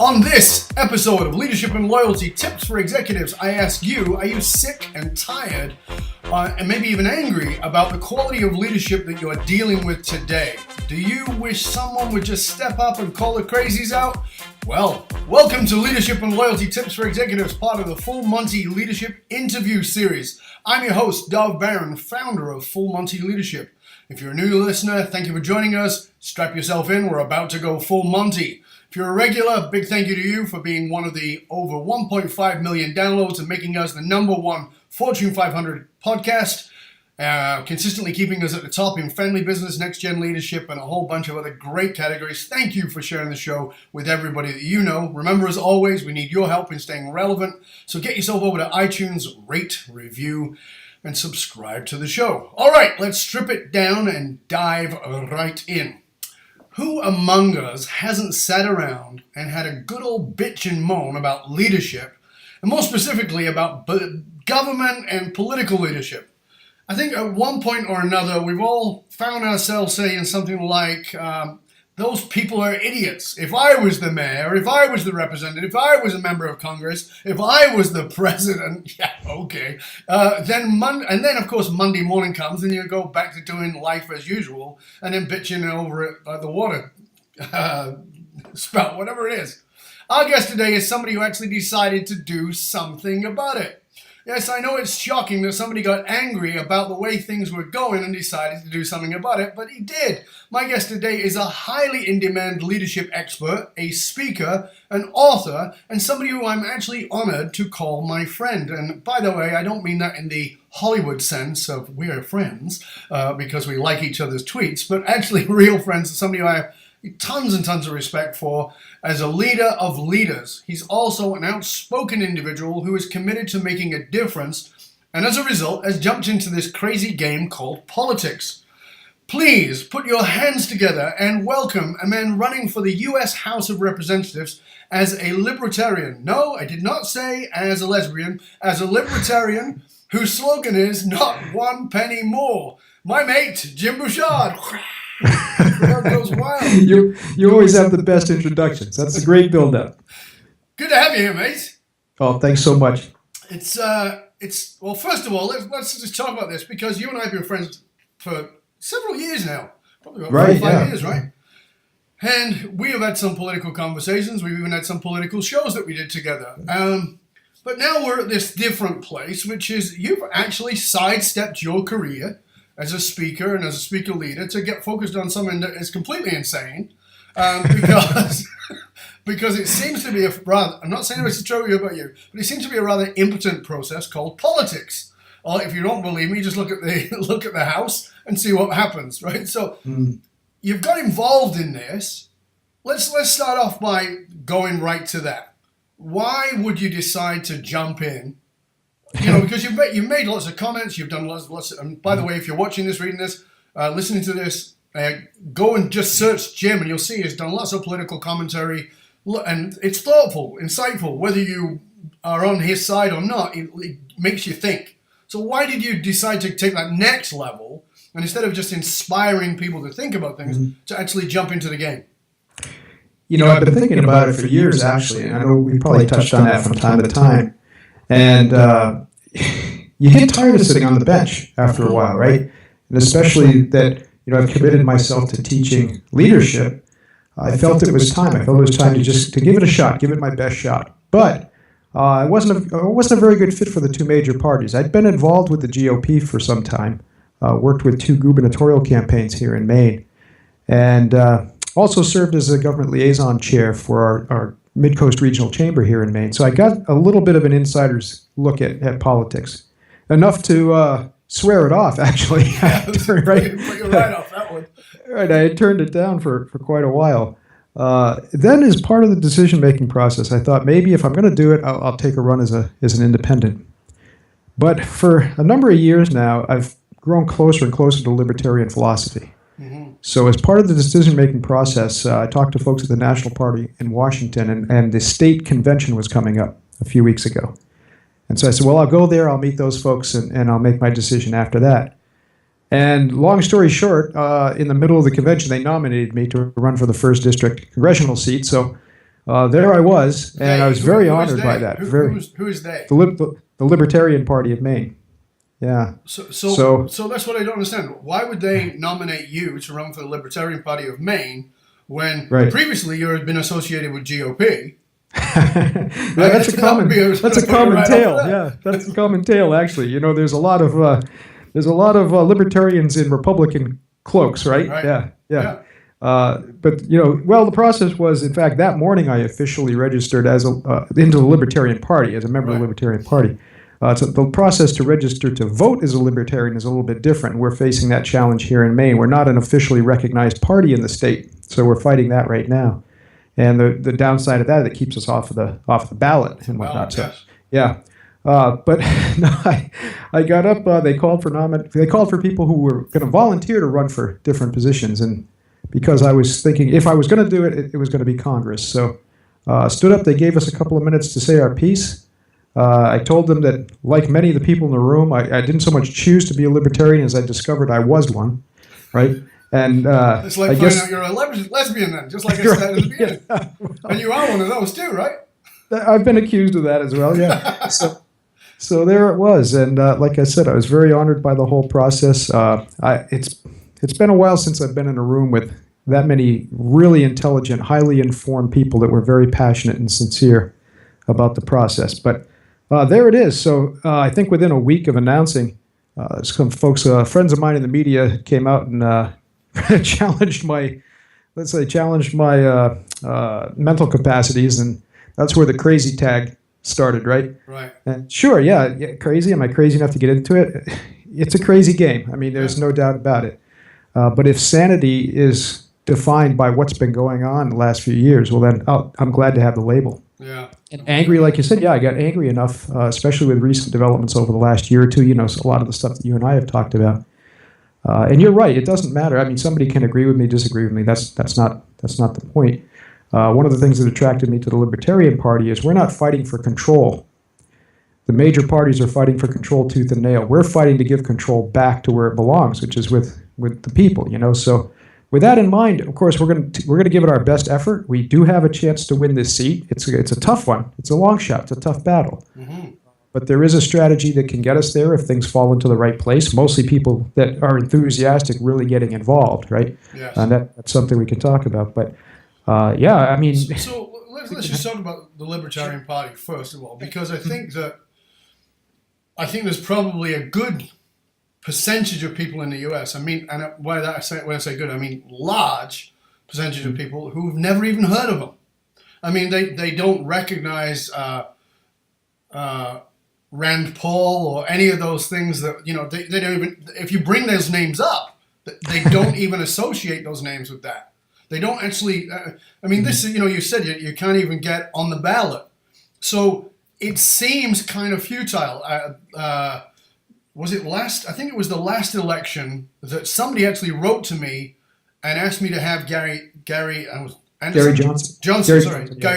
On this episode of Leadership and Loyalty Tips for Executives, I ask you, are you sick and tired and maybe even angry about the quality of leadership that you're dealing with today? Do you wish someone would just step up and call the crazies out? Well, welcome to Leadership and Loyalty Tips for Executives, part of the Full Monty Leadership Interview Series. I'm your host, Dov Barron, founder of Full Monty Leadership. If you're a new listener, thank you for joining us. Strap yourself in, we're about to go full Monty. If you're a regular, big thank you to you for being one of the over 1.5 million downloads and making us the number one Fortune 500 podcast, consistently keeping us at the top in family business, next-gen leadership, and a whole bunch of other great categories. Thank you for sharing the show with everybody that you know. Remember, as always, we need your help in staying relevant, so get yourself over to iTunes, rate, review, and subscribe to the show. All right, let's strip it down and dive right in. Who among us hasn't sat around and had a good old bitch and moan about leadership, and more specifically about government and political leadership? I think at one point or another, we've all found ourselves saying something like, those people are idiots. If I was the mayor, if I was the representative, if I was a member of Congress, if I was the president, yeah, okay. Then, of course, Monday morning comes and you go back to doing life as usual and then bitching over it the water spout, whatever it is. Our guest today is somebody who actually decided to do something about it. Yes, I know it's shocking that somebody got angry about the way things were going and decided to do something about it, but he did. My guest today is a highly in-demand leadership expert, a speaker, an author, and somebody who I'm actually honored to call my friend. And by the way, I don't mean that in the Hollywood sense of we're friends because we like each other's tweets, but actually real friends, somebody who I have tons and tons of respect for as a leader of leaders. He's also an outspoken individual who is committed to making a difference and as a result has jumped into this crazy game called politics. Please put your hands together and welcome a man running for the U.S. House of Representatives as a libertarian. No, I did not say as a lesbian, as a libertarian whose slogan is not one penny more. My mate, Jim Bouchard. Goes wild. You always have the best introductions. That's a great build-up. Good to have you here, mate. Oh, thanks so much. It's well. First of all, let's just talk about this because you and I have been friends for several years now, probably about 5 years, right? And we have had some political conversations. We've even had some political shows that we did together. But now we're at this different place, which is you've actually sidestepped your career as a speaker and as a speaker leader to get focused on something that is completely insane because it seems to be I'm not saying it's true about you, but it seems to be a rather impotent process called politics. Or if you don't believe me, just look at the House and see what happens, right? So you've got involved in this. Let's start off by going right to that. Why would you decide to jump in? You know, because you've made lots of comments, you've done lots of, and by the way, if you're watching this, reading this, listening to this, go and just search Jim and you'll see he's done lots of political commentary and it's thoughtful, insightful, whether you are on his side or not, it makes you think. So why did you decide to take that next level and instead of just inspiring people to think about things, to actually jump into the game? You know, I've been thinking about it for years, actually, and I know we probably touched on that from time to time. And you get tired of sitting on the bench after a while, right? And especially that, you know, I've committed myself to teaching leadership. I felt it was time. I felt it was time to give it a shot, give it my best shot. But I wasn't a very good fit for the two major parties. I'd been involved with the GOP for some time, worked with 2 gubernatorial campaigns here in Maine, and also served as a government liaison chair for our Mid-Coast Regional Chamber here in Maine. So I got a little bit of an insider's look at politics. Enough to swear it off, actually. Put you right off that one. Right, I had turned it down for quite a while. Then as part of the decision-making process, I thought maybe if I'm going to do it, I'll take a run as an independent. But for a number of years now, I've grown closer and closer to libertarian philosophy. So as part of the decision-making process, I talked to folks at the National Party in Washington, and the state convention was coming up a few weeks ago. And so I said, well, I'll go there, I'll meet those folks, and I'll make my decision after that. And long story short, in the middle of the convention, they nominated me to run for the 1st District congressional seat. So there I was, and I was very honored by that. Who is they? The Libertarian Party of Maine. Yeah. So that's what I don't understand. Why would they nominate you to run for the Libertarian Party of Maine when previously you had been associated with GOP? That's a common tale. Yeah, that's a common tale. Actually, you know, there's a lot of libertarians in Republican cloaks, right? Yeah. But you know, well, the process was, in fact, that morning I officially registered as into the Libertarian Party as a member of the Libertarian Party. So the process to register to vote as a libertarian is a little bit different. We're facing that challenge here in Maine. We're not an officially recognized party in the state, so we're fighting that right now. And the downside of that, it keeps us off the ballot and whatnot. So, yeah. But no, I got up. They called for people who were going to volunteer to run for different positions, and because I was thinking if I was going to do it, it was going to be Congress. So stood up. They gave us a couple of minutes to say our piece. I told them that, like many of the people in the room, I didn't so much choose to be a libertarian as I discovered I was one, right? And it's like finding out you're a lesbian then, just like I said at the beginning. Yeah, well, and you are one of those too, right? I've been accused of that as well, yeah. So there it was, and like I said, I was very honored by the whole process. It's been a while since I've been in a room with that many really intelligent, highly informed people that were very passionate and sincere about the process. But there it is. So I think within a week of announcing, some folks, friends of mine in the media, came out and challenged my mental capacities, and that's where the crazy tag started, right? Right. And sure, yeah, crazy. Am I crazy enough to get into it? It's a crazy game. I mean, there's no doubt about it. But if sanity is defined by what's been going on the last few years, well, then I'm glad to have the label. Yeah. And angry, like you said, yeah, I got angry enough, especially with recent developments over the last year or two. You know, a lot of the stuff that you and I have talked about. And you're right; it doesn't matter. I mean, somebody can agree with me, disagree with me. That's not the point. One of the things that attracted me to the Libertarian Party is we're not fighting for control. The major parties are fighting for control tooth and nail. We're fighting to give control back to where it belongs, which is with the people. You know, so. With that in mind, of course, we're going to give it our best effort. We do have a chance to win this seat. It's a tough one. It's a long shot. It's a tough battle. Mm-hmm. But there is a strategy that can get us there if things fall into the right place. Mostly people that are enthusiastic really getting involved, right? Yes. And that's something we can talk about. But yeah, I mean. So let's just talk about the Libertarian Party first of all, because I think there's probably a good percentage of people in the U.S. I mean, and when I say good, I mean large percentage of people who've never even heard of them. I mean, they don't recognize Rand Paul or any of those things that, you know, they don't even, if you bring those names up, they don't even associate those names with that. They don't actually, I mean, this is, you know, you said you can't even get on the ballot. So it seems kind of futile. Was it I think it was the last election that somebody actually wrote to me and asked me to have Gary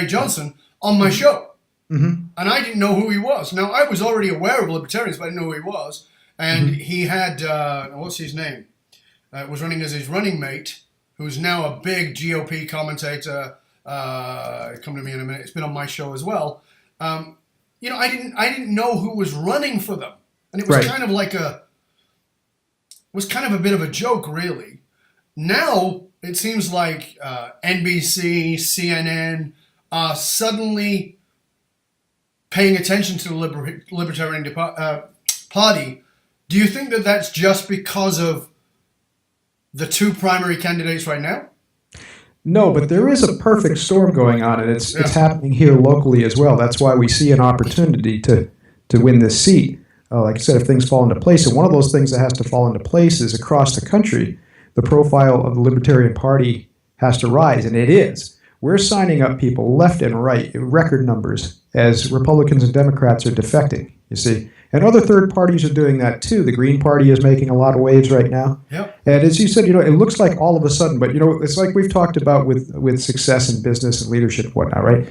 Johnson on my show. Mm-hmm. And I didn't know who he was. Now, I was already aware of libertarians, but I didn't know who he was. And he had, what's his name? Was running as his running mate, who's now a big GOP commentator. Come to me in a minute. It's been on my show as well. You know, I didn't know who was running for them. And it was kind of like a bit of a joke, really. Now it seems like NBC, CNN are suddenly paying attention to the Libertarian Party. Do you think that that's just because of the two primary candidates right now? No, but there is a perfect storm going on, and it's happening here locally as well. That's why we see an opportunity to win this seat. Like I said, if things fall into place, and one of those things that has to fall into place is across the country, the profile of the Libertarian Party has to rise, and it is. We're signing up people left and right in record numbers as Republicans and Democrats are defecting, you see. And other third parties are doing that too. The Green Party is making a lot of waves right now. Yep. And as you said, you know, it looks like all of a sudden, but you know, it's like we've talked about with success in business and leadership and whatnot, right?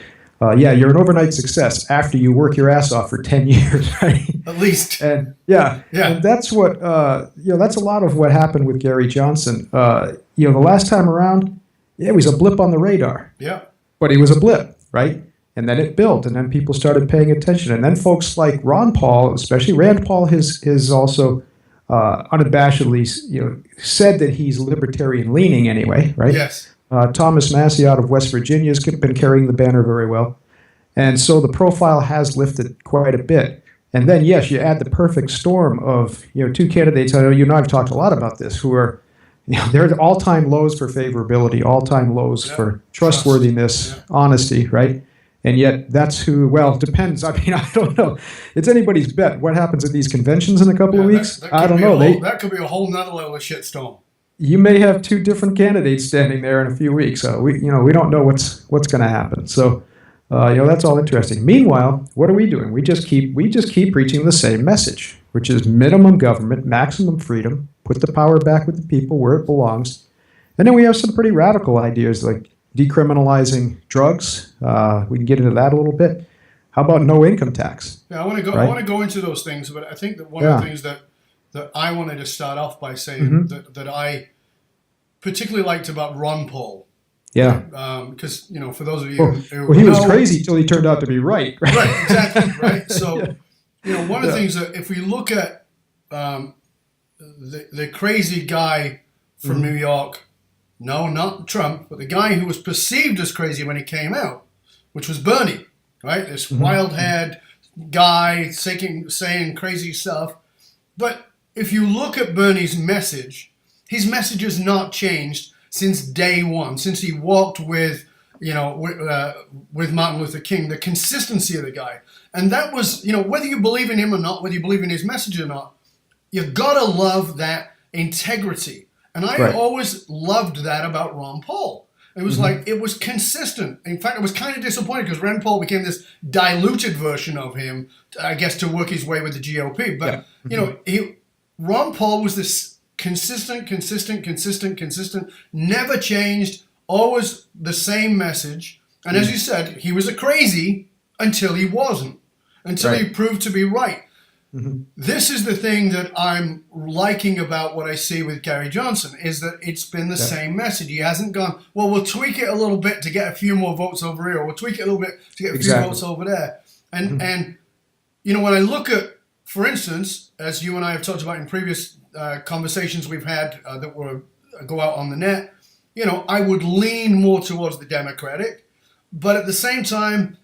Yeah, you're an overnight success after you work your ass off for 10 years, right? At least. And and that's what, you know, that's a lot of what happened with Gary Johnson. You know, the last time around, he was a blip on the radar. Yeah. But he was a blip. right? And then it built, and then people started paying attention. And then folks like Ron Paul, especially Rand Paul, is also unabashedly, said that he's libertarian leaning anyway, right? Yes. Thomas Massey out of West Virginia has been carrying the banner very well. And so the profile has lifted quite a bit. And then, yes, you add the perfect storm of, two candidates, I know you and I have talked a lot about this, who are, they're all-time lows for favorability, all-time lows for trustworthiness, honesty, right? And yet that's who, well, depends. I mean, I don't know. It's anybody's bet. What happens at these conventions in a couple of weeks? I don't know. That could be a whole nother level of shitstorm. You may have two different candidates standing there in a few weeks. So we don't know what's going to happen. So, that's all interesting. Meanwhile, what are we doing? We just keep preaching the same message, which is minimum government, maximum freedom, put the power back with the people where it belongs. And then we have some pretty radical ideas like decriminalizing drugs. We can get into that a little bit. How about no income tax? Yeah, I want to go. Right? I want to go into those things, but I think that one of the things that I wanted to start off by saying that I particularly liked about Ron Paul. Yeah. Because for those of you, who he was crazy till he turned out to be right. Right. Exactly. Right. So one of the things that if we look at the crazy guy from New York. No, not Trump, but the guy who was perceived as crazy when he came out, which was Bernie, right? This wild-haired guy saying crazy stuff. But if you look at Bernie's message, his message has not changed since day one, since he walked with Martin Luther King, the consistency of the guy. And that was, whether you believe in him or not, whether you believe in his message or not, you've got to love that integrity. And I always loved that about Ron Paul. It was like, it was consistent. In fact, I was kind of disappointed because Ron Paul became this diluted version of him, I guess, to work his way with the GOP. But, Ron Paul was this consistent, never changed, always the same message. And as you said, he was a crazy until he wasn't, until he proved to be right. This is the thing that I'm liking about what I see with Gary Johnson, is that it's been the same message. He hasn't gone, well, we'll tweak it a little bit to get a few more votes over here, or we'll tweak it a little bit to get a few votes over there. And, when I look at, for instance, as you and I have talked about in previous conversations we've had that will go out on the net, I would lean more towards the Democratic, but at the same time,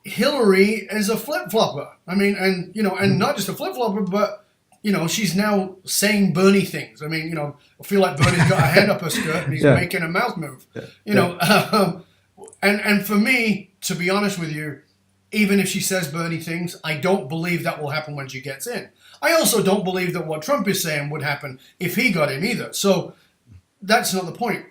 Hillary is a flip-flopper. I mean, and not just a flip-flopper, but, she's now saying Bernie things. I mean, I feel like Bernie's got a hand up her skirt and he's making a mouth move. And for me, to be honest with you, even if she says Bernie things, I don't believe that will happen when she gets in. I also don't believe that what Trump is saying would happen if he got in either. So that's not the point.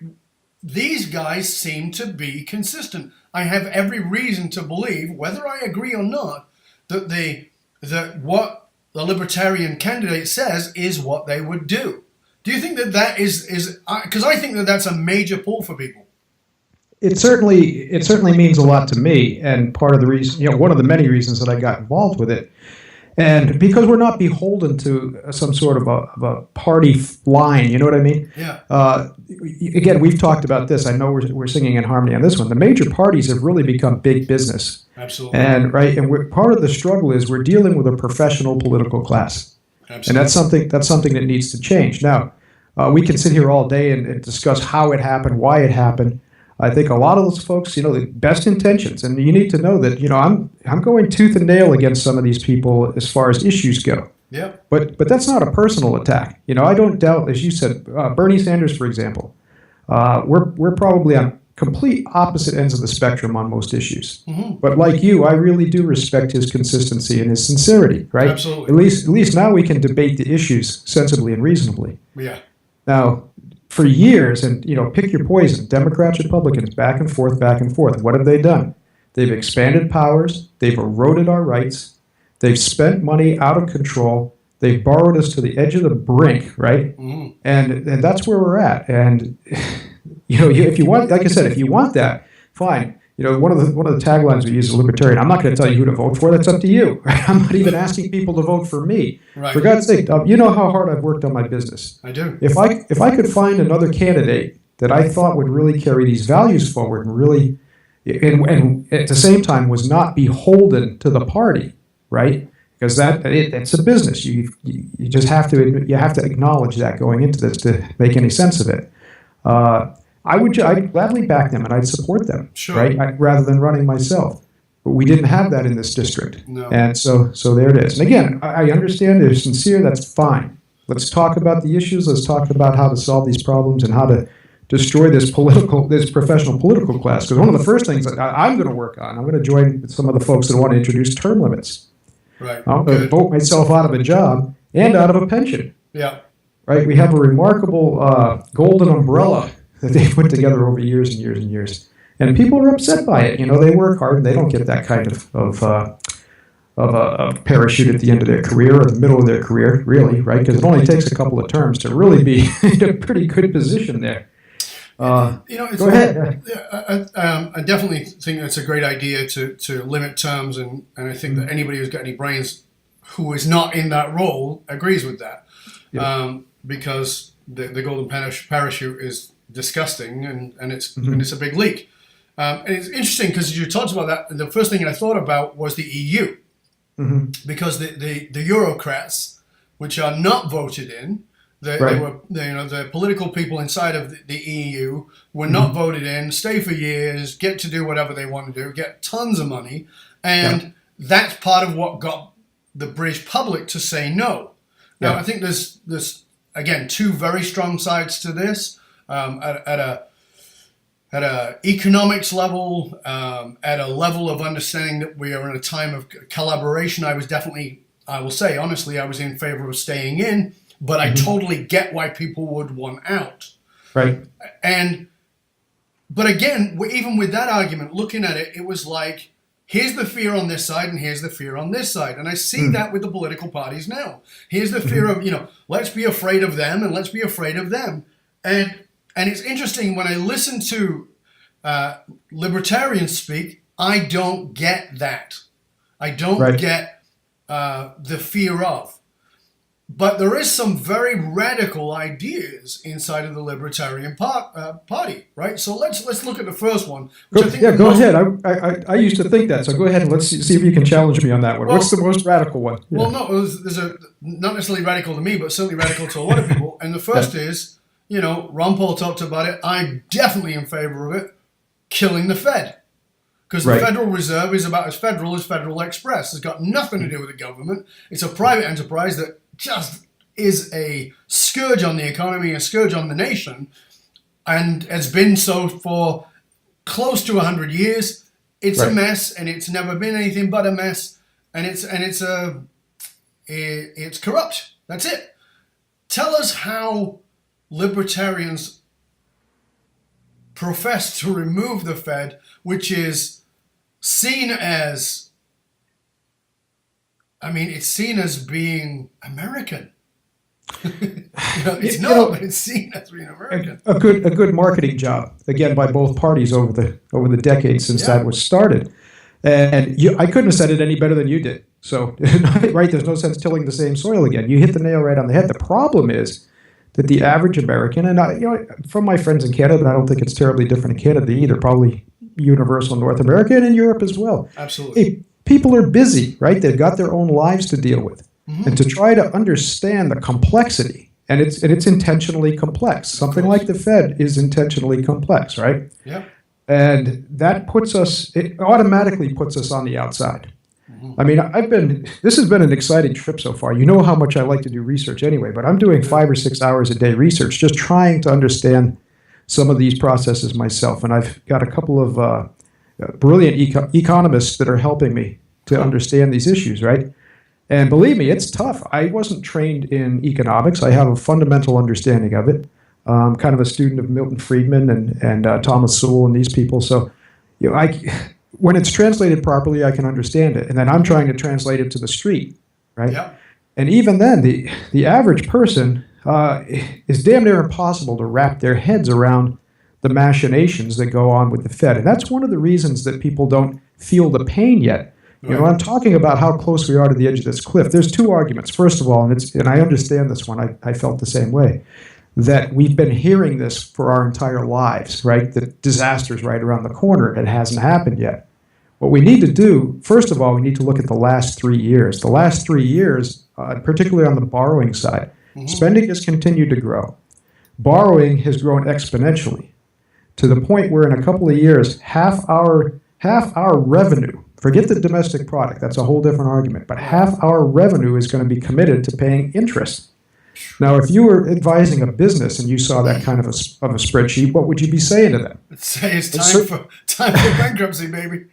These guys seem to be consistent. I have every reason to believe, whether I agree or not, that what the Libertarian candidate says is what they would do. Do you think that is because I think that that's a major pull for people? It certainly means a lot to me, and part of the reason, one of the many reasons that I got involved with it. And because we're not beholden to some sort of a party line, you know what I mean? Yeah. Again, we've talked about this. I know we're singing in harmony on this one. The major parties have really become big business. Absolutely. And part of the struggle is we're dealing with a professional political class. Absolutely. And that's something that needs to change. Now, we can sit here all day and discuss how it happened, why it happened. I think a lot of those folks, the best intentions, and you need to know that, I'm going tooth and nail against some of these people as far as issues go. Yeah. But that's not a personal attack. I don't doubt, as you said, Bernie Sanders, for example, we're probably on complete opposite ends of the spectrum on most issues. But like you, I really do respect his consistency and his sincerity, right? Absolutely. At least now we can debate the issues sensibly and reasonably. Yeah. Now, for years, and pick your poison, Democrats, Republicans, back and forth. What have they done? They've expanded powers. They've eroded our rights. They've spent money out of control. They've borrowed us to the edge of the brink, right? And that's where we're at. And if you want, like I said, if you want that, fine. One of the taglines we use as a libertarian, I'm not going to tell you who to vote for. That's up to you. Right? I'm not even asking people to vote for me. Right. For God's sake, you know how hard I've worked on my business. I do. If I could find another candidate that I thought would really carry these values forward and really, and at the same time was not beholden to the party, right? Because it's a business. You just have to acknowledge that going into this to make any sense of it. I'd gladly back them and I'd support them, sure. right? Rather than running myself. But we didn't have that in this district. No. And so there it is. And again, I understand they're sincere, that's fine. Let's talk about the issues, let's talk about how to solve these problems and how to destroy this professional political class. Because one of the first things that I'm going to work on, I'm going to join some of the folks that want to introduce term limits. Right. I'm going to vote myself out of a job and out of a pension. Yeah. Right. We have a remarkable golden umbrella that they put together over years and years and years, and people are upset by it. They work hard and they don't get that kind of a parachute at the end of their career or the middle of their career, really, right? Because it only takes a couple of terms to really be in a pretty good position there. Go ahead. I definitely think it's a great idea to limit terms, and I think that anybody who's got any brains who is not in that role agrees with that. Yeah. Because the golden parachute is disgusting, and it's a big leak. And it's interesting because you talked about that. The first thing I thought about was the EU, because the Eurocrats, which are not voted in, the political people inside of the EU were not voted in, stay for years, get to do whatever they want to do, get tons of money, and that's part of what got the British public to say no. Now, I think there's again two very strong sides to this. At a economics level, at a level of understanding that we are in a time of collaboration, I will say honestly, I was in favor of staying in, but I totally get why people would want out. Right. But again, even with that argument, looking at it, it was like, here's the fear on this side and here's the fear on this side. And I see that with the political parties now. Here's the fear of, let's be afraid of them and let's be afraid of them. And it's interesting, when I listen to libertarians speak, I don't get that. I don't get the fear of. But there is some very radical ideas inside of the Libertarian Party, right? So let's look at the first one. Go ahead. I used to think that. So go ahead and let's see if you can challenge me on that one. What's the most radical one? Yeah. Well, no, there's not necessarily radical to me, but certainly radical to a lot of people. And the first is, Ron Paul talked about it. I'm definitely in favor of it. Killing the Fed. Because the Federal Reserve is about as federal as Federal Express. It's got nothing to do with the government. It's a private enterprise that just is a scourge on the economy, a scourge on the nation, and has been so for close to 100 years. It's a mess, and it's never been anything but a mess, and it's corrupt. That's it. Tell us how libertarians profess to remove the Fed, which is seen as, it's seen as being American. It's not, but it's seen as being American. A good marketing job, again, by both parties over the decades since that was started. And I couldn't have said it any better than you did. So, right, there's no sense tilling the same soil again. You hit the nail right on the head. The problem is that the average American, and from my friends in Canada, but I don't think it's terribly different in Canada either, probably universal in North America and in Europe as well. Absolutely. Hey, people are busy, right? They've got their own lives to deal with. And to try to understand the complexity, and it's intentionally complex. Something like the Fed is intentionally complex, right? Yeah. And that it automatically puts us on the outside. This has been an exciting trip so far. You know how much I like to do research anyway, but I'm doing 5 or 6 hours a day research, just trying to understand some of these processes myself. And I've got a couple of brilliant economists that are helping me to understand these issues, right? And believe me, it's tough. I wasn't trained in economics. I have a fundamental understanding of it. I'm kind of a student of Milton Friedman and Thomas Sowell and these people. So, when it's translated properly, I can understand it. And then I'm trying to translate it to the street, right? Yeah. And even then, the average person is damn near impossible to wrap their heads around the machinations that go on with the Fed. And that's one of the reasons that people don't feel the pain yet. I'm talking about how close we are to the edge of this cliff. There's two arguments. First of all, and I understand this one, I felt the same way. that we've been hearing this for our entire lives, right? The disaster's right around the corner. It hasn't happened yet. What we need to do, first of all, we need to look at the last 3 years. The last 3 years, particularly on the borrowing side, spending has continued to grow. Borrowing has grown exponentially to the point where in a couple of years, half our revenue, forget the domestic product, that's a whole different argument, but half our revenue is going to be committed to paying interest. Now, if you were advising a business and you saw that kind of a spreadsheet, what would you be saying to them? Say it's time for bankruptcy, baby.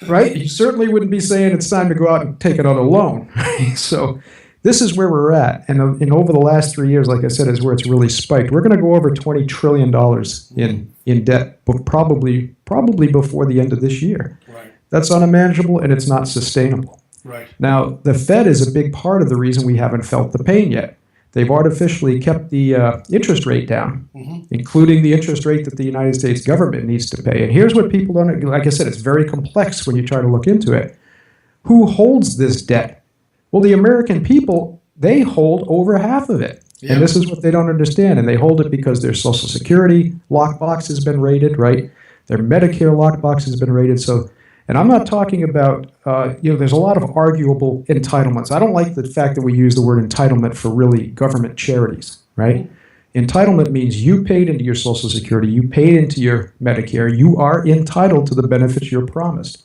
Right? You certainly wouldn't be saying it's time to go out and take another loan. So this is where we're at. And over the last 3 years, like I said, is where it's really spiked. We're going to go over $20 trillion in debt, but probably before the end of this year. Right. That's unmanageable, and it's not sustainable. Right. Now, the Fed is a big part of the reason we haven't felt the pain yet. They've artificially kept the interest rate down, including the interest rate that the United States government needs to pay. And here's what people don't, like I said, it's very complex when you try to look into it. Who holds this debt? Well, the American people, they hold over half of it. Yeah. And this is what they don't understand. And they hold it because their Social Security lockbox has been raided, right? Their Medicare lockbox has been raided. So, and I'm not talking about, there's a lot of arguable entitlements. I don't like the fact that we use the word entitlement for really government charities, right? Entitlement means you paid into your Social Security, you paid into your Medicare, you are entitled to the benefits you're promised.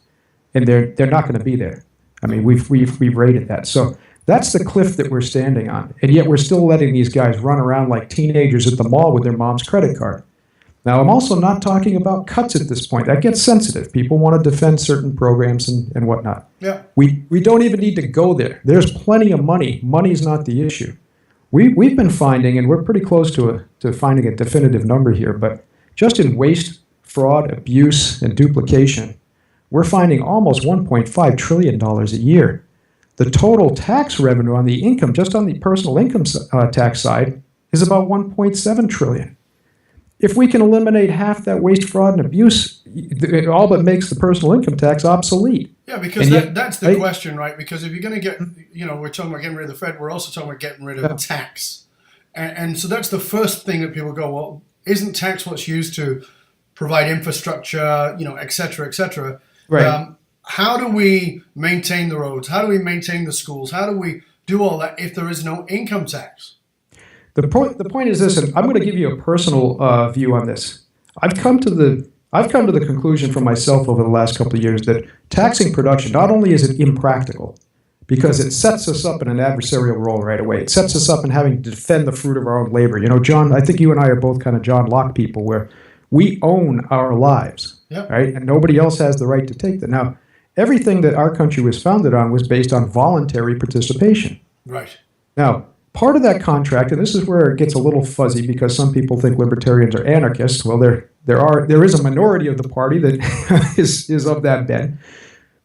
And they're not going to be there. I mean, we've rated that. So that's the cliff that we're standing on. And yet we're still letting these guys run around like teenagers at the mall with their mom's credit card. Now, I'm also not talking about cuts at this point. That gets sensitive. People want to defend certain programs and whatnot. Yeah. We don't even need to go there. There's plenty of money. Money's not the issue. We've been finding, and we're pretty close to finding a definitive number here, but just in waste, fraud, abuse, and duplication, we're finding almost $1.5 trillion a year. The total tax revenue on the income, just on the personal income tax side, is about $1.7 trillion. If we can eliminate half that waste, fraud, and abuse, it all but makes the personal income tax obsolete. Yeah, because that's the question, right? Because if you're going to get, we're talking about getting rid of the Fed, we're also talking about getting rid of tax. And so that's the first thing that people go, well, isn't tax what's used to provide infrastructure, et cetera, et cetera? Right. How do we maintain the roads? How do we maintain the schools? How do we do all that if there is no income tax? The point is this, and I'm going to give you a personal view on this. I've come to the conclusion for myself over the last couple of years that taxing production, not only is it impractical, because it sets us up in an adversarial role right away. It sets us up in having to defend the fruit of our own labor. John, I think you and I are both kind of John Locke people, where we own our lives, right? And nobody else has the right to take them. Now, everything that our country was founded on was based on voluntary participation. Right. Now, part of that contract, and this is where it gets a little fuzzy because some people think libertarians are anarchists. Well, there is a minority of the party that is of that bent.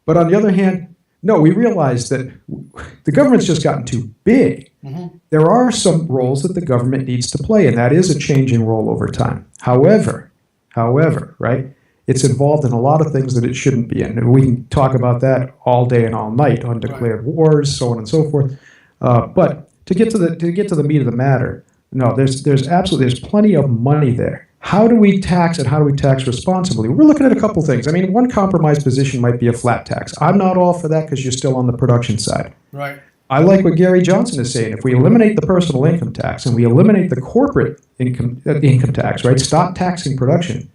But on the other hand, no, we realize that the government's just gotten too big. Mm-hmm. There are some roles that the government needs to play, and that is a changing role over time. However, right, it's involved in a lot of things that it shouldn't be in. And we can talk about that all day and all night, undeclared wars, so on and so forth. But to get to the meat of the matter, no, there's plenty of money there. How do we tax and how do we tax responsibly? We're looking at a couple things. I mean, one compromise position might be a flat tax. I'm not all for that because you're still on the production side. Right. I like what Gary Johnson is saying. If we eliminate the personal income tax and we eliminate the corporate income tax, right? Stop taxing production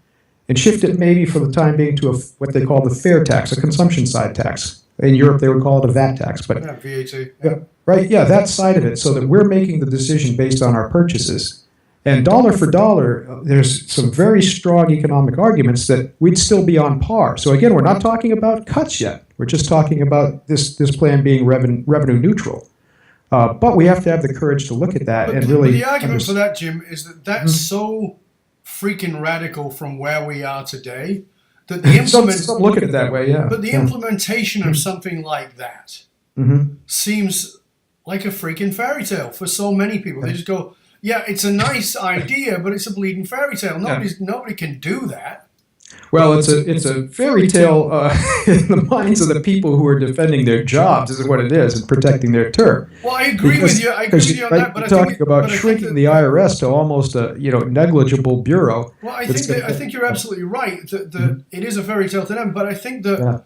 and shift it maybe for the time being to what they call the fair tax, a consumption side tax. In Europe, they would call it a VAT tax. But VAT. Yeah, right, yeah, that side of it, so that we're making the decision based on our purchases. And dollar for dollar, there's some very strong economic arguments that we'd still be on par. So again, we're not talking about cuts yet. We're just talking about this plan being revenue neutral. But we have to have the courage to look at that and really... But the argument for that, Jim, is that that's so freaking radical from where we are today that the some look at it that way, yeah. But the implementation of something like that seems like a freaking fairy tale for so many people. They just go... Yeah, it's a nice idea, but it's a bleeding fairy tale. Nobody can do that. Well, it's a fairy tale in the minds of the people who are defending their jobs, is what it is, and protecting their turf. Well, I agree with you. I agree with you on that. But you're talking about shrinking the IRS to almost a negligible bureau. Well, I think you're absolutely right. That it is a fairy tale to them. But I think that,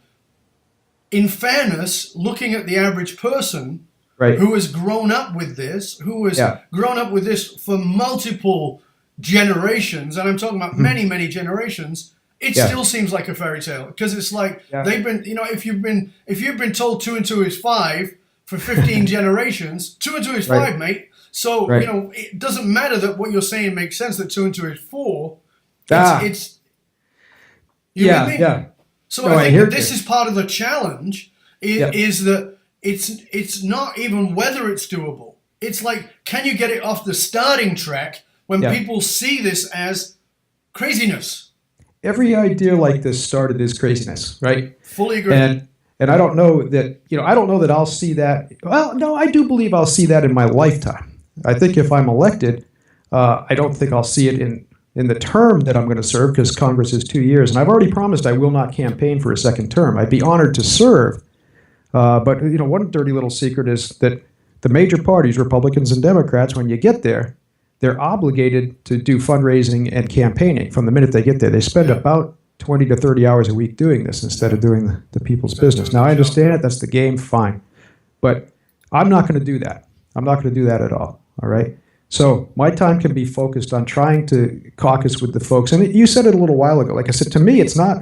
in fairness, looking at the average person who has grown up with this, grown up with this for multiple generations, and I'm talking about many, many generations. It still seems like a fairy tale, because it's like they've been, if you've been told 2 and 2 is 5 for 15 generations, 2 and 2 is 5, mate. So it doesn't matter that what you're saying makes sense, that 2 and 2 is 4. It's you with me? So no, I think that this is part of the challenge. Is that it's not even whether it's doable. It's like, can you get it off the starting track when people see this as craziness? Every idea like this started as craziness, right? Fully agree. And I don't know that, I don't know that I'll see that. Well, no, I do believe I'll see that in my lifetime. I think if I'm elected, I don't think I'll see it in the term that I'm going to serve, because Congress is 2 years. And I've already promised I will not campaign for a second term. I'd be honored to serve. But, one dirty little secret is that the major parties, Republicans and Democrats, when you get there, they're obligated to do fundraising and campaigning from the minute they get there. They spend about 20 to 30 hours a week doing this instead of doing the people's business. Now, I understand it. That's the game. Fine. But I'm not going to do that. I'm not going to do that at all. All right? So my time can be focused on trying to caucus with the folks. And you said it a little while ago. Like I said, to me, it's not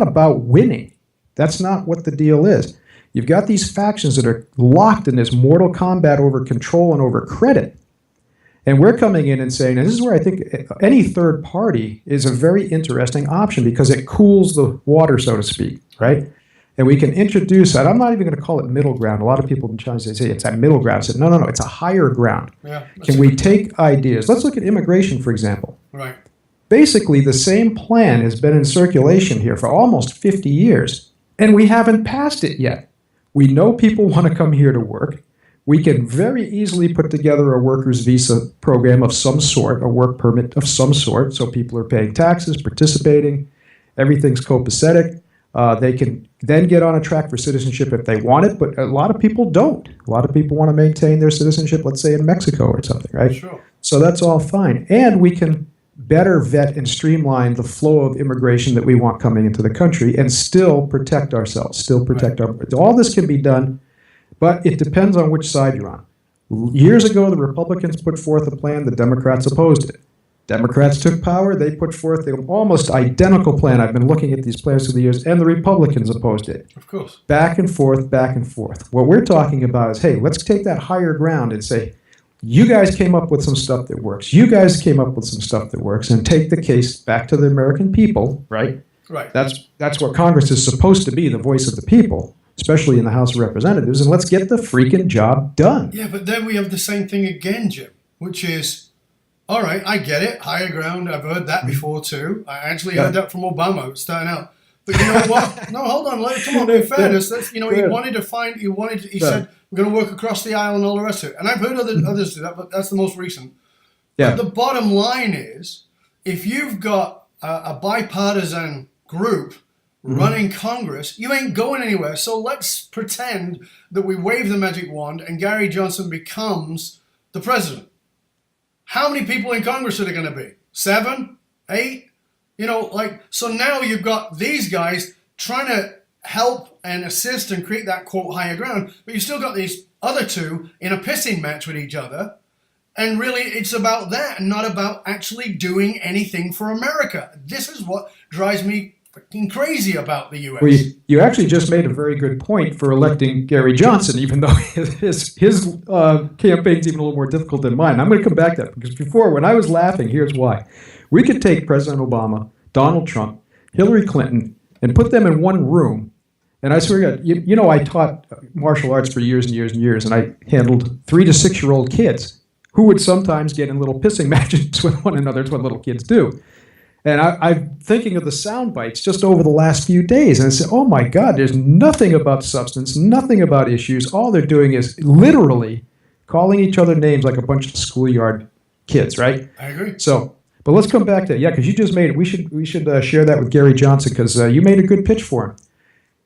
about winning. That's not what the deal is. You've got these factions that are locked in this mortal combat over control and over credit. And we're coming in and saying, and this is where I think any third party is a very interesting option, because it cools the water, so to speak, right? And we can introduce that. I'm not even going to call it middle ground. A lot of people in China say it's that middle ground. I said, no, it's a higher ground. Can we take ideas? Let's look at immigration, for example. Right. Basically, the same plan has been in circulation here for almost 50 years, and we haven't passed it yet. We know people want to come here to work. We can very easily put together a workers' visa program of some sort, a work permit of some sort, so people are paying taxes, participating, everything's copacetic. They can then get on a track for citizenship if they want it, but a lot of people don't. A lot of people want to maintain their citizenship, let's say in Mexico or something, right? Sure. So that's all fine. And we can better vet and streamline the flow of immigration that we want coming into the country and still protect ourselves, all this can be done. But it depends on which side you're on. Years ago, the Republicans put forth a plan. The Democrats opposed it. Democrats took power. They put forth an almost identical plan. I've been looking at these plans through the years, and the Republicans opposed it. Of course. Back and forth, back and forth. What we're talking about is, hey, let's take that higher ground and say, you guys came up with some stuff that works. You guys came up with some stuff that works, and take the case back to the American people, right? Right. That's what Congress is supposed to be, the voice of the people, especially in the House of Representatives, and let's get the freaking job done. Yeah, but then we have the same thing again, Jim, which is, all right, I get it, higher ground, I've heard that before too. I actually heard that from Obama starting out. But you know what? No, hold on, come on, in fairness, that's, he said, we're going to work across the aisle and all the rest of it. And I've heard others do that, but that's the most recent. Yeah. But the bottom line is, if you've got a bipartisan group running Congress, you ain't going anywhere. So let's pretend that we wave the magic wand and Gary Johnson becomes the president. How many people in Congress are there going to be? 7? 8? So now you've got these guys trying to help and assist and create that, quote, higher ground, but you've still got these other two in a pissing match with each other. And really, it's about that and not about actually doing anything for America. This is what drives me freaking crazy about the U.S. Well, you actually just made a very good point for electing Gary Johnson, even though his campaign's even a little more difficult than mine. I'm going to come back to that, because before, when I was laughing, here's why. We could take President Obama, Donald Trump, Hillary Clinton, and put them in one room. And I swear to God, I taught martial arts for years and years and years, and I handled 3 to 6-year-old kids who would sometimes get in little pissing matches with one another. It's what little kids do. And I'm thinking of the sound bites just over the last few days. And I said, oh my God, there's nothing about substance, nothing about issues. All they're doing is literally calling each other names like a bunch of schoolyard kids, right? I agree. So, But let's come back to because you just made it. We should share that with Gary Johnson because you made a good pitch for him.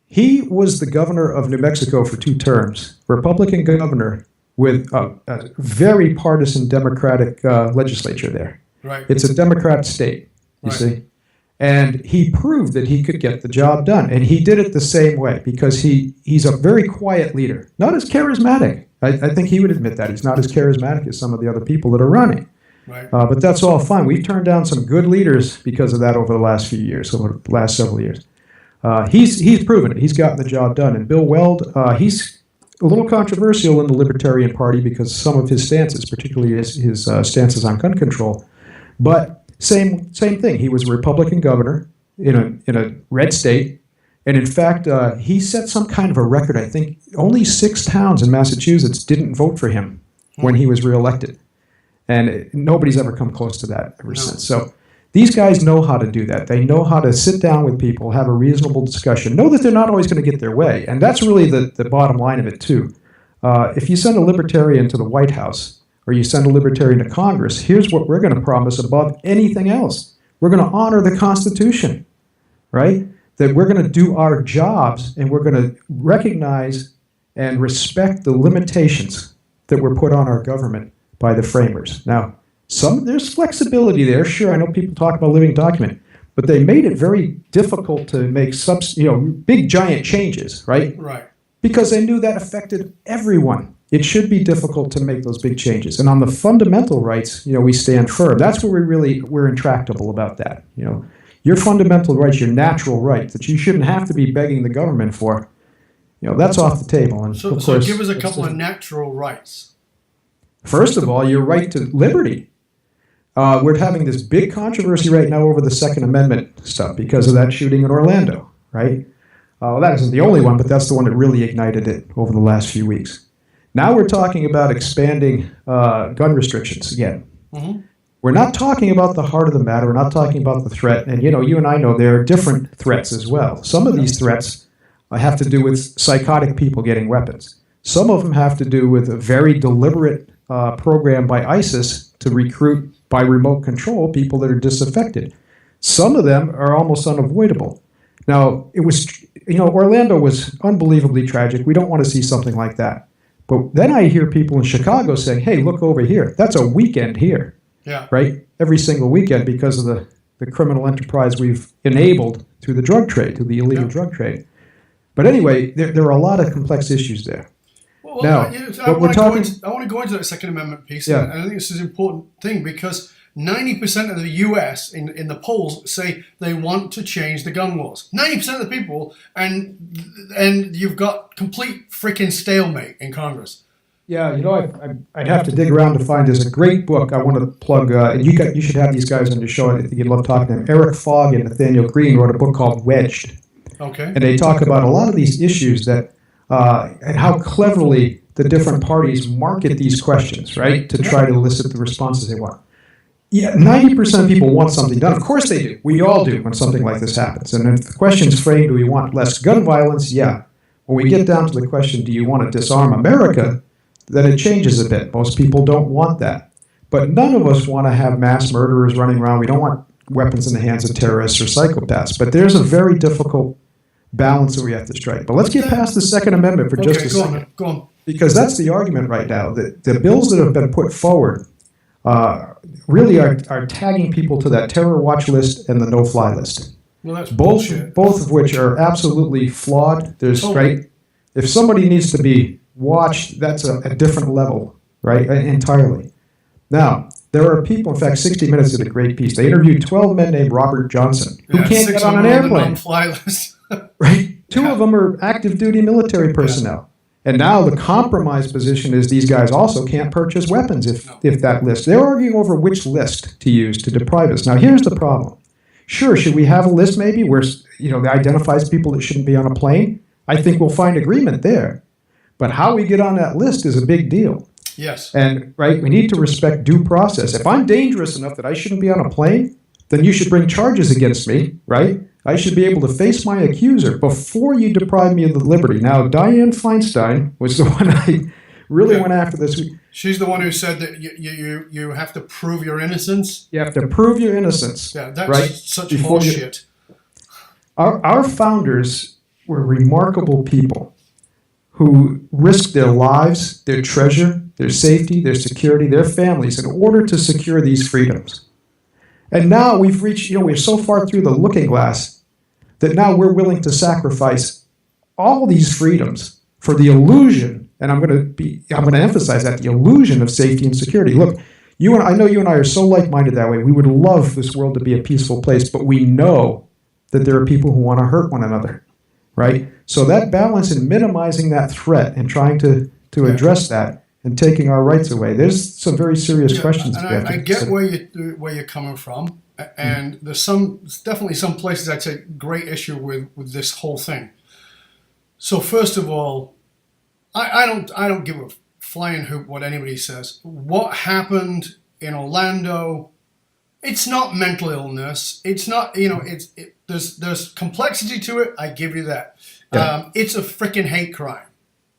He was the governor of New Mexico for 2 terms, Republican governor with a very partisan Democratic legislature there. Right. It's a Democrat state, you see. And he proved that he could get the job done. And he did it the same way because he's a very quiet leader, not as charismatic. I think he would admit that. He's not as charismatic as some of the other people that are running. Right. But that's all fine. We've turned down some good leaders because of that over the last few years, over the last several years. He's proven it. He's gotten the job done. And Bill Weld, he's a little controversial in the Libertarian Party because some of his stances, particularly his stances on gun control. But same thing. He was a Republican governor in a red state. And in fact, he set some kind of a record. I think only 6 towns in Massachusetts didn't vote for him when he was reelected. And nobody's ever come close to that ever since. So these guys know how to do that. They know how to sit down with people, have a reasonable discussion, know that they're not always going to get their way. And that's really the bottom line of it, too. If you send a libertarian to the White House or you send a libertarian to Congress, here's what we're going to promise above anything else. We're going to honor the Constitution, right? That we're going to do our jobs and we're going to recognize and respect the limitations that were put on our government by the framers. Now, there's flexibility there. Sure, I know people talk about living document, but they made it very difficult to make big giant changes, right? Right. Because they knew that affected everyone. It should be difficult to make those big changes. And on the fundamental rights, we stand firm. That's where we're intractable about that. Your fundamental rights, your natural rights that you shouldn't have to be begging the government for, that's off the table. And so, of course, give us a couple of natural rights. First of all, your right to liberty. We're having this big controversy right now over the Second Amendment stuff because of that shooting in Orlando, right? Well, that isn't the only one, but that's the one that really ignited it over the last few weeks. Now we're talking about expanding gun restrictions again. Mm-hmm. We're not talking about the heart of the matter. We're not talking about the threat. And, you and I know there are different threats as well. Some of these threats have to do with psychotic people getting weapons. Some of them have to do with a very deliberate program by ISIS to recruit by remote control people that are disaffected. Some of them are almost unavoidable. Now, it was, Orlando was unbelievably tragic. We don't want to see something like that. But then I hear people in Chicago saying, hey, look over here. That's a weekend here. Yeah. Right? Every single weekend because of the criminal enterprise we've enabled through the drug trade, through the illegal drug trade. But anyway, there are a lot of complex issues there. Well, now, I want to go into that Second Amendment piece, and I think this is an important thing because 90% of the U.S. in the polls say they want to change the gun laws. 90% of the people, and you've got complete freaking stalemate in Congress. Yeah, I'd have to dig around to find. There's a great book I want to plug. You should have these guys on your show. I think you'd love talking to them. Eric Fogg and Nathaniel Green wrote a book called Wedged. Okay. And they talk about a lot of these issues that and how cleverly the different parties market these questions, right, to try to elicit the responses they want. Yeah, 90% of people want something done. Of course they do. We all do when something like this happens. And if the question's framed, do we want less gun violence? Yeah. When we get down to the question, do you want to disarm America? Then it changes a bit. Most people don't want that. But none of us want to have mass murderers running around. We don't want weapons in the hands of terrorists or psychopaths. But there's a very difficult balance that we have to strike. But let's get past the Second Amendment for just a second. Go on. Because that's the argument right now. The bills that have been put forward really are tagging people to that terror watch list and the no-fly list. Well, that's bullshit. Both of which are absolutely flawed. If somebody needs to be watched, that's a different level, right? Entirely. Now, there are people, in fact, 60 Minutes did a great piece. They interviewed 12 men named Robert Johnson who can't get on an airplane. Non-fly list. Right? 2 of them are active duty military personnel. And now the compromise position is these guys also can't purchase weapons if that list. They're arguing over which list to use to deprive us. Now, here's the problem. Sure, should we have a list maybe where that identifies people that shouldn't be on a plane? I think we'll find agreement there. But how we get on that list is a big deal. Yes. And, right, we need to respect due process. If I'm dangerous enough that I shouldn't be on a plane, then you should bring charges against me, right? I should be able to face my accuser before you deprive me of the liberty. Now, Dianne Feinstein was the one really went after this. She's the one who said that you have to prove your innocence. You have to prove your innocence. Yeah, that's right? such bullshit. Our founders were remarkable people who risked their lives, their treasure, their safety, their security, their families in order to secure these freedoms. And now we've reached, we're so far through the looking glass that now we're willing to sacrifice all these freedoms for the illusion, and I'm going to emphasize that, the illusion of safety and security. Look, I know you and I are so like-minded that way. We would love this world to be a peaceful place, but we know that there are people who want to hurt one another, right? So that balance in minimizing that threat and trying to address that and taking our rights away, there's some very serious questions. And I get where you're coming from, and there's definitely some places I take great issue with this whole thing. So first of all, I don't give a flying hoot what anybody says. What happened in Orlando? It's not mental illness. It's not, there's complexity to it. I give you that. Yeah. It's a freaking hate crime.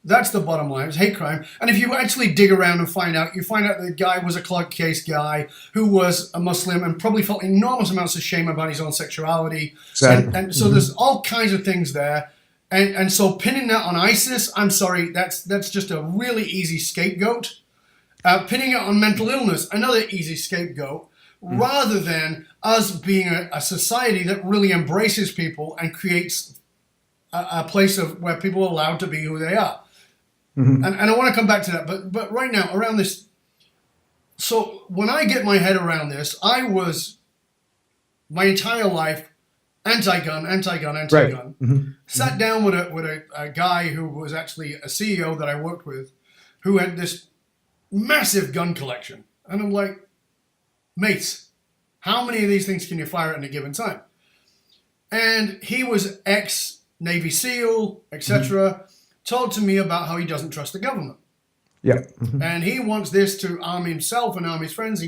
That's the bottom line. It's hate crime. And if you actually dig around and you find out the guy was a Clark Case guy who was a Muslim and probably felt enormous amounts of shame about his own sexuality. Exactly. And so there's all kinds of things there. And so pinning that on ISIS, I'm sorry, that's just a really easy scapegoat. Pinning it on mental illness, another easy scapegoat. Rather than us being a society that really embraces people and creates a place where people are allowed to be who they are. Mm-hmm. And I want to come back to that, but right now, around this, so when I get my head around this, I was, my entire life, anti-gun. Right. Mm-hmm. Sat down with a guy who was actually a CEO that I worked with, who had this massive gun collection. And I'm like, mates, how many of these things can you fire at a given time? And he was ex-Navy SEAL, etc., told to me about how he doesn't trust the government. Yeah. Mm-hmm. And he wants this to arm himself and arm his friends.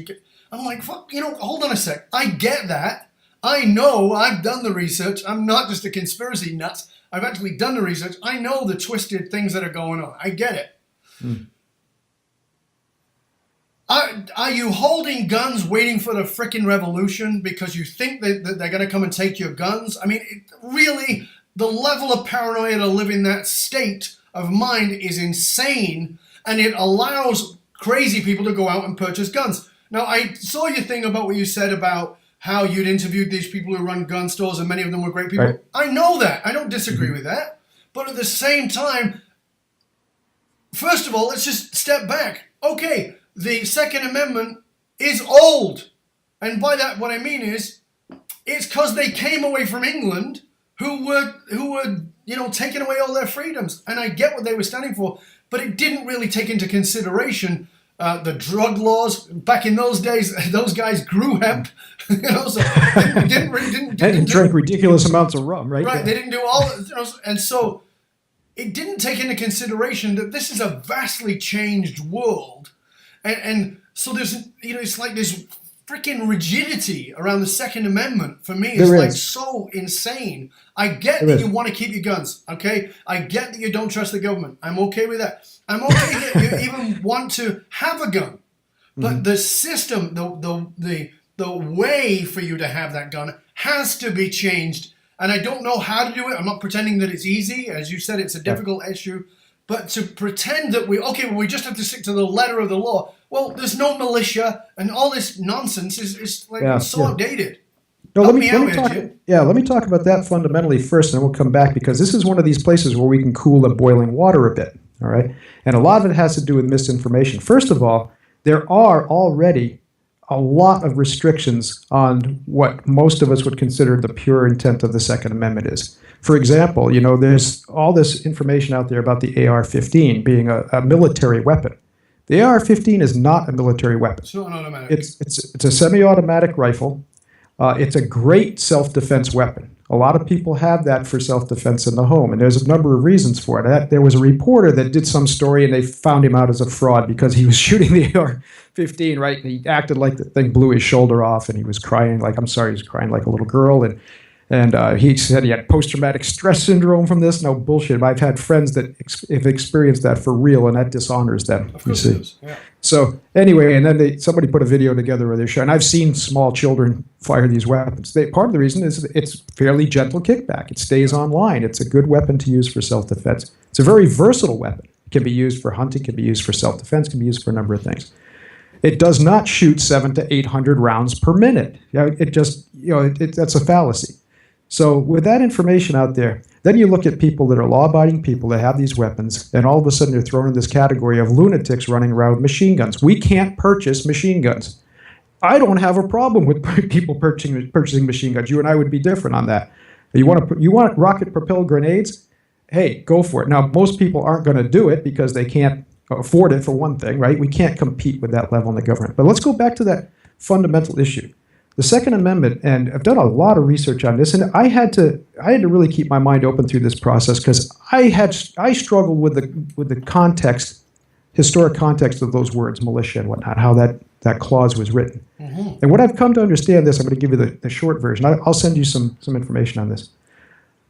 I'm like, fuck, hold on a sec. I get that. I know, I've done the research. I'm not just a conspiracy nuts. I've actually done the research. I know the twisted things that are going on. I get it. Mm. Are you holding guns waiting for the frickin' revolution because you think that they're going to come and take your guns? I mean, really, the level of paranoia to live in that state of mind is insane, and it allows crazy people to go out and purchase guns. Now, I saw your thing about what you said about how you'd interviewed these people who run gun stores, and many of them were great people. Right. I know that. I don't disagree with that. But at the same time, first of all, let's just step back. Okay, the Second Amendment is old. And by that, what I mean is, it's because they came away from England who were taking away all their freedoms. And I get what they were standing for, but it didn't really take into consideration the drug laws. Back in those days, those guys grew hemp, so didn't drink ridiculous amounts of rum, right? Right, yeah. They didn't do all, and so it didn't take into consideration that this is a vastly changed world, and so there's it's like this freaking rigidity around the Second Amendment for me is like so insane. I get that you want to keep your guns, okay? I get that you don't trust the government. I'm okay with that. I'm okay that you even want to have a gun. But the system, the way for you to have that gun has to be changed. And I don't know how to do it. I'm not pretending that it's easy. As you said, it's a difficult issue. But to pretend that we just have to stick to the letter of the law. Well, there's no militia, and all this nonsense is outdated. No, let me talk about that fundamentally first, and then we'll come back, because this is one of these places where we can cool the boiling water a bit, all right? And a lot of it has to do with misinformation. First of all, there are already a lot of restrictions on what most of us would consider the pure intent of the Second Amendment is. For example, there's all this information out there about the AR-15 being a military weapon. The AR-15 is not a military weapon. It's not an automatic. It's a semi-automatic rifle. It's a great self-defense weapon. A lot of people have that for self-defense in the home, and there's a number of reasons for it. There was a reporter that did some story, and they found him out as a fraud because he was shooting the AR-15, right? And he acted like the thing blew his shoulder off, and he was crying like, I'm sorry, he was crying like a little girl. And And he said he had post-traumatic stress syndrome from this. No bullshit. I've had friends that have experienced that for real, and that dishonors them. Of course it is. Yeah. So anyway, and then somebody put a video together where they show, and I've seen small children fire these weapons. Part of the reason is it's fairly gentle kickback. It stays online. It's a good weapon to use for self-defense. It's a very versatile weapon. It can be used for hunting, can be used for self-defense, can be used for a number of things. It does not shoot 700 to 800 rounds per minute. That's a fallacy. So with that information out there, then you look at people that are law-abiding people that have these weapons, and all of a sudden they're thrown in this category of lunatics running around with machine guns. We can't purchase machine guns. I don't have a problem with people purchasing machine guns. You and I would be different on that. You want rocket-propelled grenades? Hey, go for it. Now, most people aren't going to do it because they can't afford it, for one thing, right? We can't compete with that level in the government. But let's go back to that fundamental issue. The Second Amendment, and I've done a lot of research on this, and I had to really keep my mind open through this process because I struggled with the context, historic context of those words, militia and whatnot, how that clause was written. Mm-hmm. And what I've come to understand this, I'm going to give you the short version. I'll send you some information on this.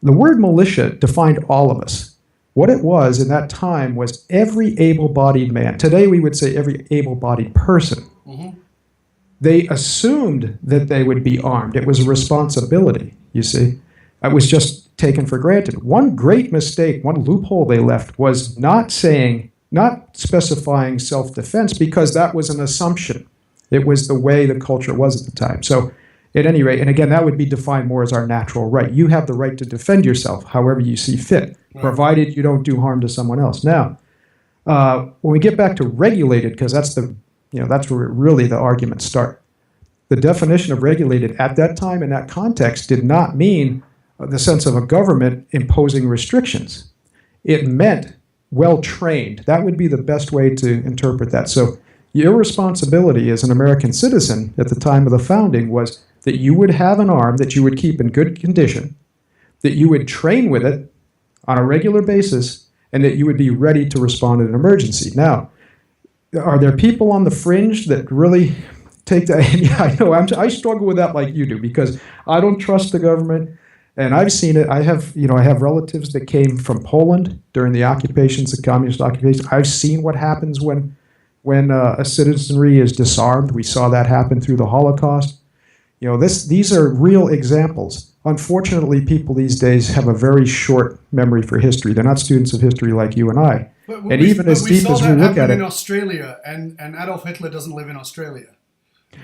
The word militia defined all of us. What it was in that time was every able-bodied man. Today we would say every able-bodied person. Mm-hmm. They assumed that they would be armed. It was a responsibility, you see. It was just taken for granted. One great mistake, one loophole they left was not specifying self-defense because that was an assumption. It was the way the culture was at the time. So at any rate, and again, that would be defined more as our natural right. You have the right to defend yourself however you see fit, provided you don't do harm to someone else. Now, when we get back to regulated, because that's where really the arguments start. The definition of regulated at that time in that context did not mean the sense of a government imposing restrictions. It meant well-trained. That would be the best way to interpret that. So your responsibility as an American citizen at the time of the founding was that you would have an arm that you would keep in good condition, that you would train with it on a regular basis, and that you would be ready to respond in an emergency. Now, are there people on the fringe that really take that? Yeah, I know. I struggle with that like you do because I don't trust the government, and I've seen it. I have relatives that came from Poland during the occupations, the communist occupations. I've seen what happens when a citizenry is disarmed. We saw that happen through the Holocaust. These are real examples. Unfortunately, people these days have a very short memory for history. They're not students of history like you and I. And even as deep as we look at it, in Australia, and Adolf Hitler doesn't live in Australia.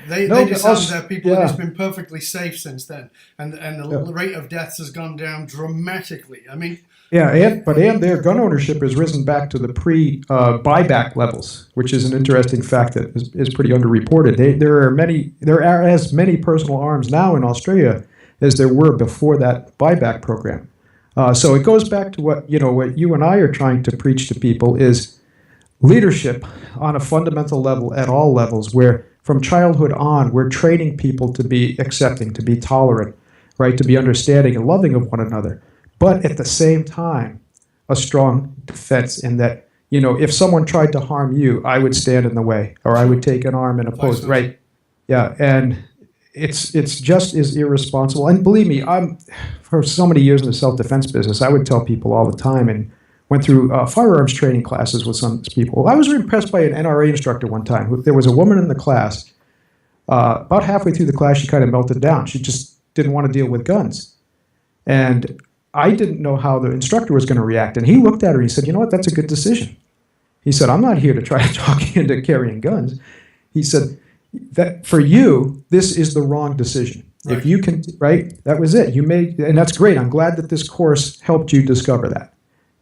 They disarmed their people, and it's been perfectly safe since then. And the rate of deaths has gone down dramatically. I mean, but their gun ownership has risen back to the pre-buyback levels, which is an interesting fact that is pretty underreported. There are as many personal arms now in Australia as there were before that buyback program. So it goes back to what you and I are trying to preach to people is leadership on a fundamental level at all levels, where from childhood on we're training people to be accepting, to be tolerant, right, to be understanding and loving of one another. But at the same time, a strong defense in that, if someone tried to harm you, I would stand in the way, or I would take an arm and oppose, right? Yeah, and it's just as irresponsible. And believe me, I'm for so many years in the self-defense business, I would tell people all the time, and went through firearms training classes with some people. I was impressed by an NRA instructor one time. There was a woman in the class. About halfway through the class, she kind of melted down. She just didn't want to deal with guns. And I didn't know how the instructor was going to react. And he looked at her and he said, "You know what, that's a good decision." He said, "I'm not here to try to talk you into carrying guns." He said, "That for you, this is the wrong decision. Right. If you can, right, that was it. You made, and that's great. I'm glad that this course helped you discover that."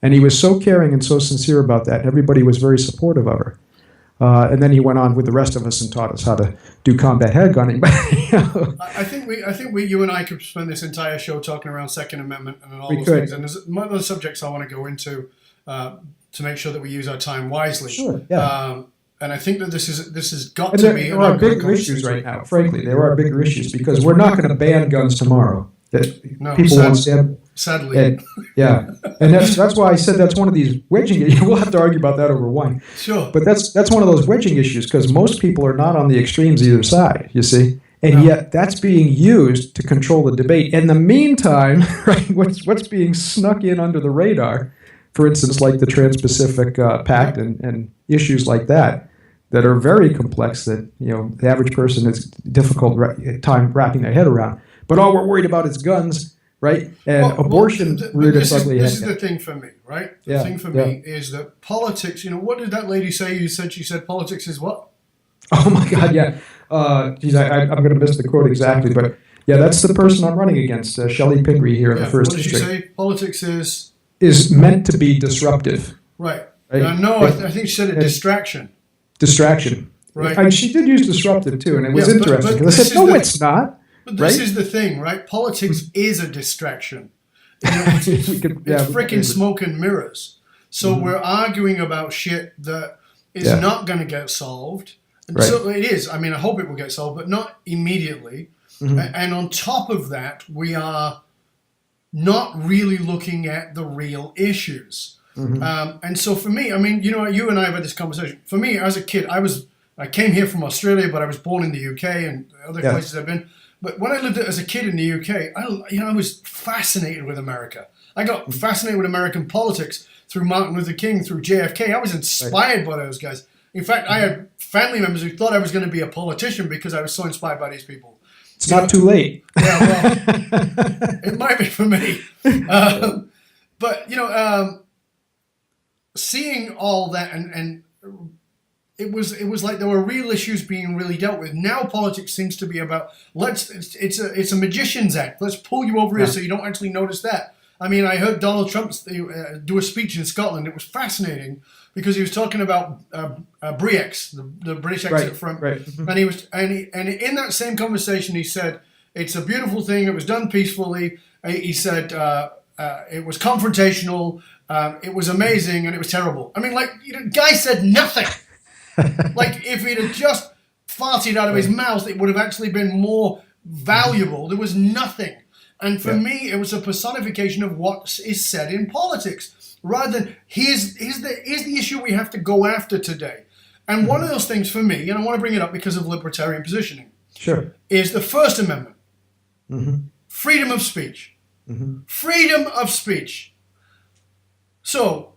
And he was so caring and so sincere about that. And everybody was very supportive of her. And then he went on with the rest of us and taught us how to do combat handgunning. I think you and I could spend this entire show talking around Second Amendment and all those things. And there's one of the subjects I want to go into to make sure that we use our time wisely. Sure. Yeah. And I think that this has got to be. There are bigger issues right now. Frankly, there are bigger issues because we're not going to ban guns tomorrow. People won't stand. Sadly. And that's why I said that's one of these wedging issues. We'll have to argue about that over wine. Sure. But that's one of those wedging issues because most people are not on the extremes either side, you see. And yet that's being used to control the debate. In the meantime, right, what's being snuck in under the radar, for instance, like the Trans-Pacific Pact and issues like that are very complex that, the average person has difficult time wrapping their head around. But all we're worried about is guns, right? And abortion reared its ugly head. This is the thing for me, right? The thing for me is that politics, what did that lady say? She said politics is what? Oh my God, yeah. I'm going to miss the quote exactly, but yeah, that's the person I'm running against, Shelley Pingree here in the first district. What did she say? Politics is meant to be disruptive. Right. I think she said a distraction. Distraction. Right. And she did use disruptive too, and it was interesting because I said, no, it's not. But this is the thing, right? Politics is a distraction. It's freaking smoke and mirrors. So we're arguing about shit that is not going to get solved. And so it is. I mean, I hope it will get solved, but not immediately. And on top of that, we are not really looking at the real issues. And so for me, I mean, you and I have had this conversation. For me, as a kid, I came here from Australia, but I was born in the UK and other places I've been. But when I lived as a kid in the UK, I was fascinated with America. I got fascinated with American politics through Martin Luther King, through JFK. I was inspired by those guys. In fact, I had family members who thought I was going to be a politician because I was so inspired by these people. It's not too late. Yeah, well, it might be for me. But, seeing all that and it was like there were real issues being really dealt with. Now politics seems to be about it's a magician's act. Let's pull you over here so you don't actually notice that. I mean, I heard Donald Trump do a speech in Scotland. It was fascinating because he was talking about Brexit, the British exit from, and and in that same conversation he said it's a beautiful thing. It was done peacefully. He said it was confrontational. It was amazing, and it was terrible. I mean, guy said nothing. Like if he'd have just farted out of his mouth, it would have actually been more valuable. There was nothing. And for me, it was a personification of what is said in politics, rather than here's the issue we have to go after today. And one of those things for me, and I want to bring it up because of libertarian positioning, is the First Amendment, freedom of speech, freedom of speech. So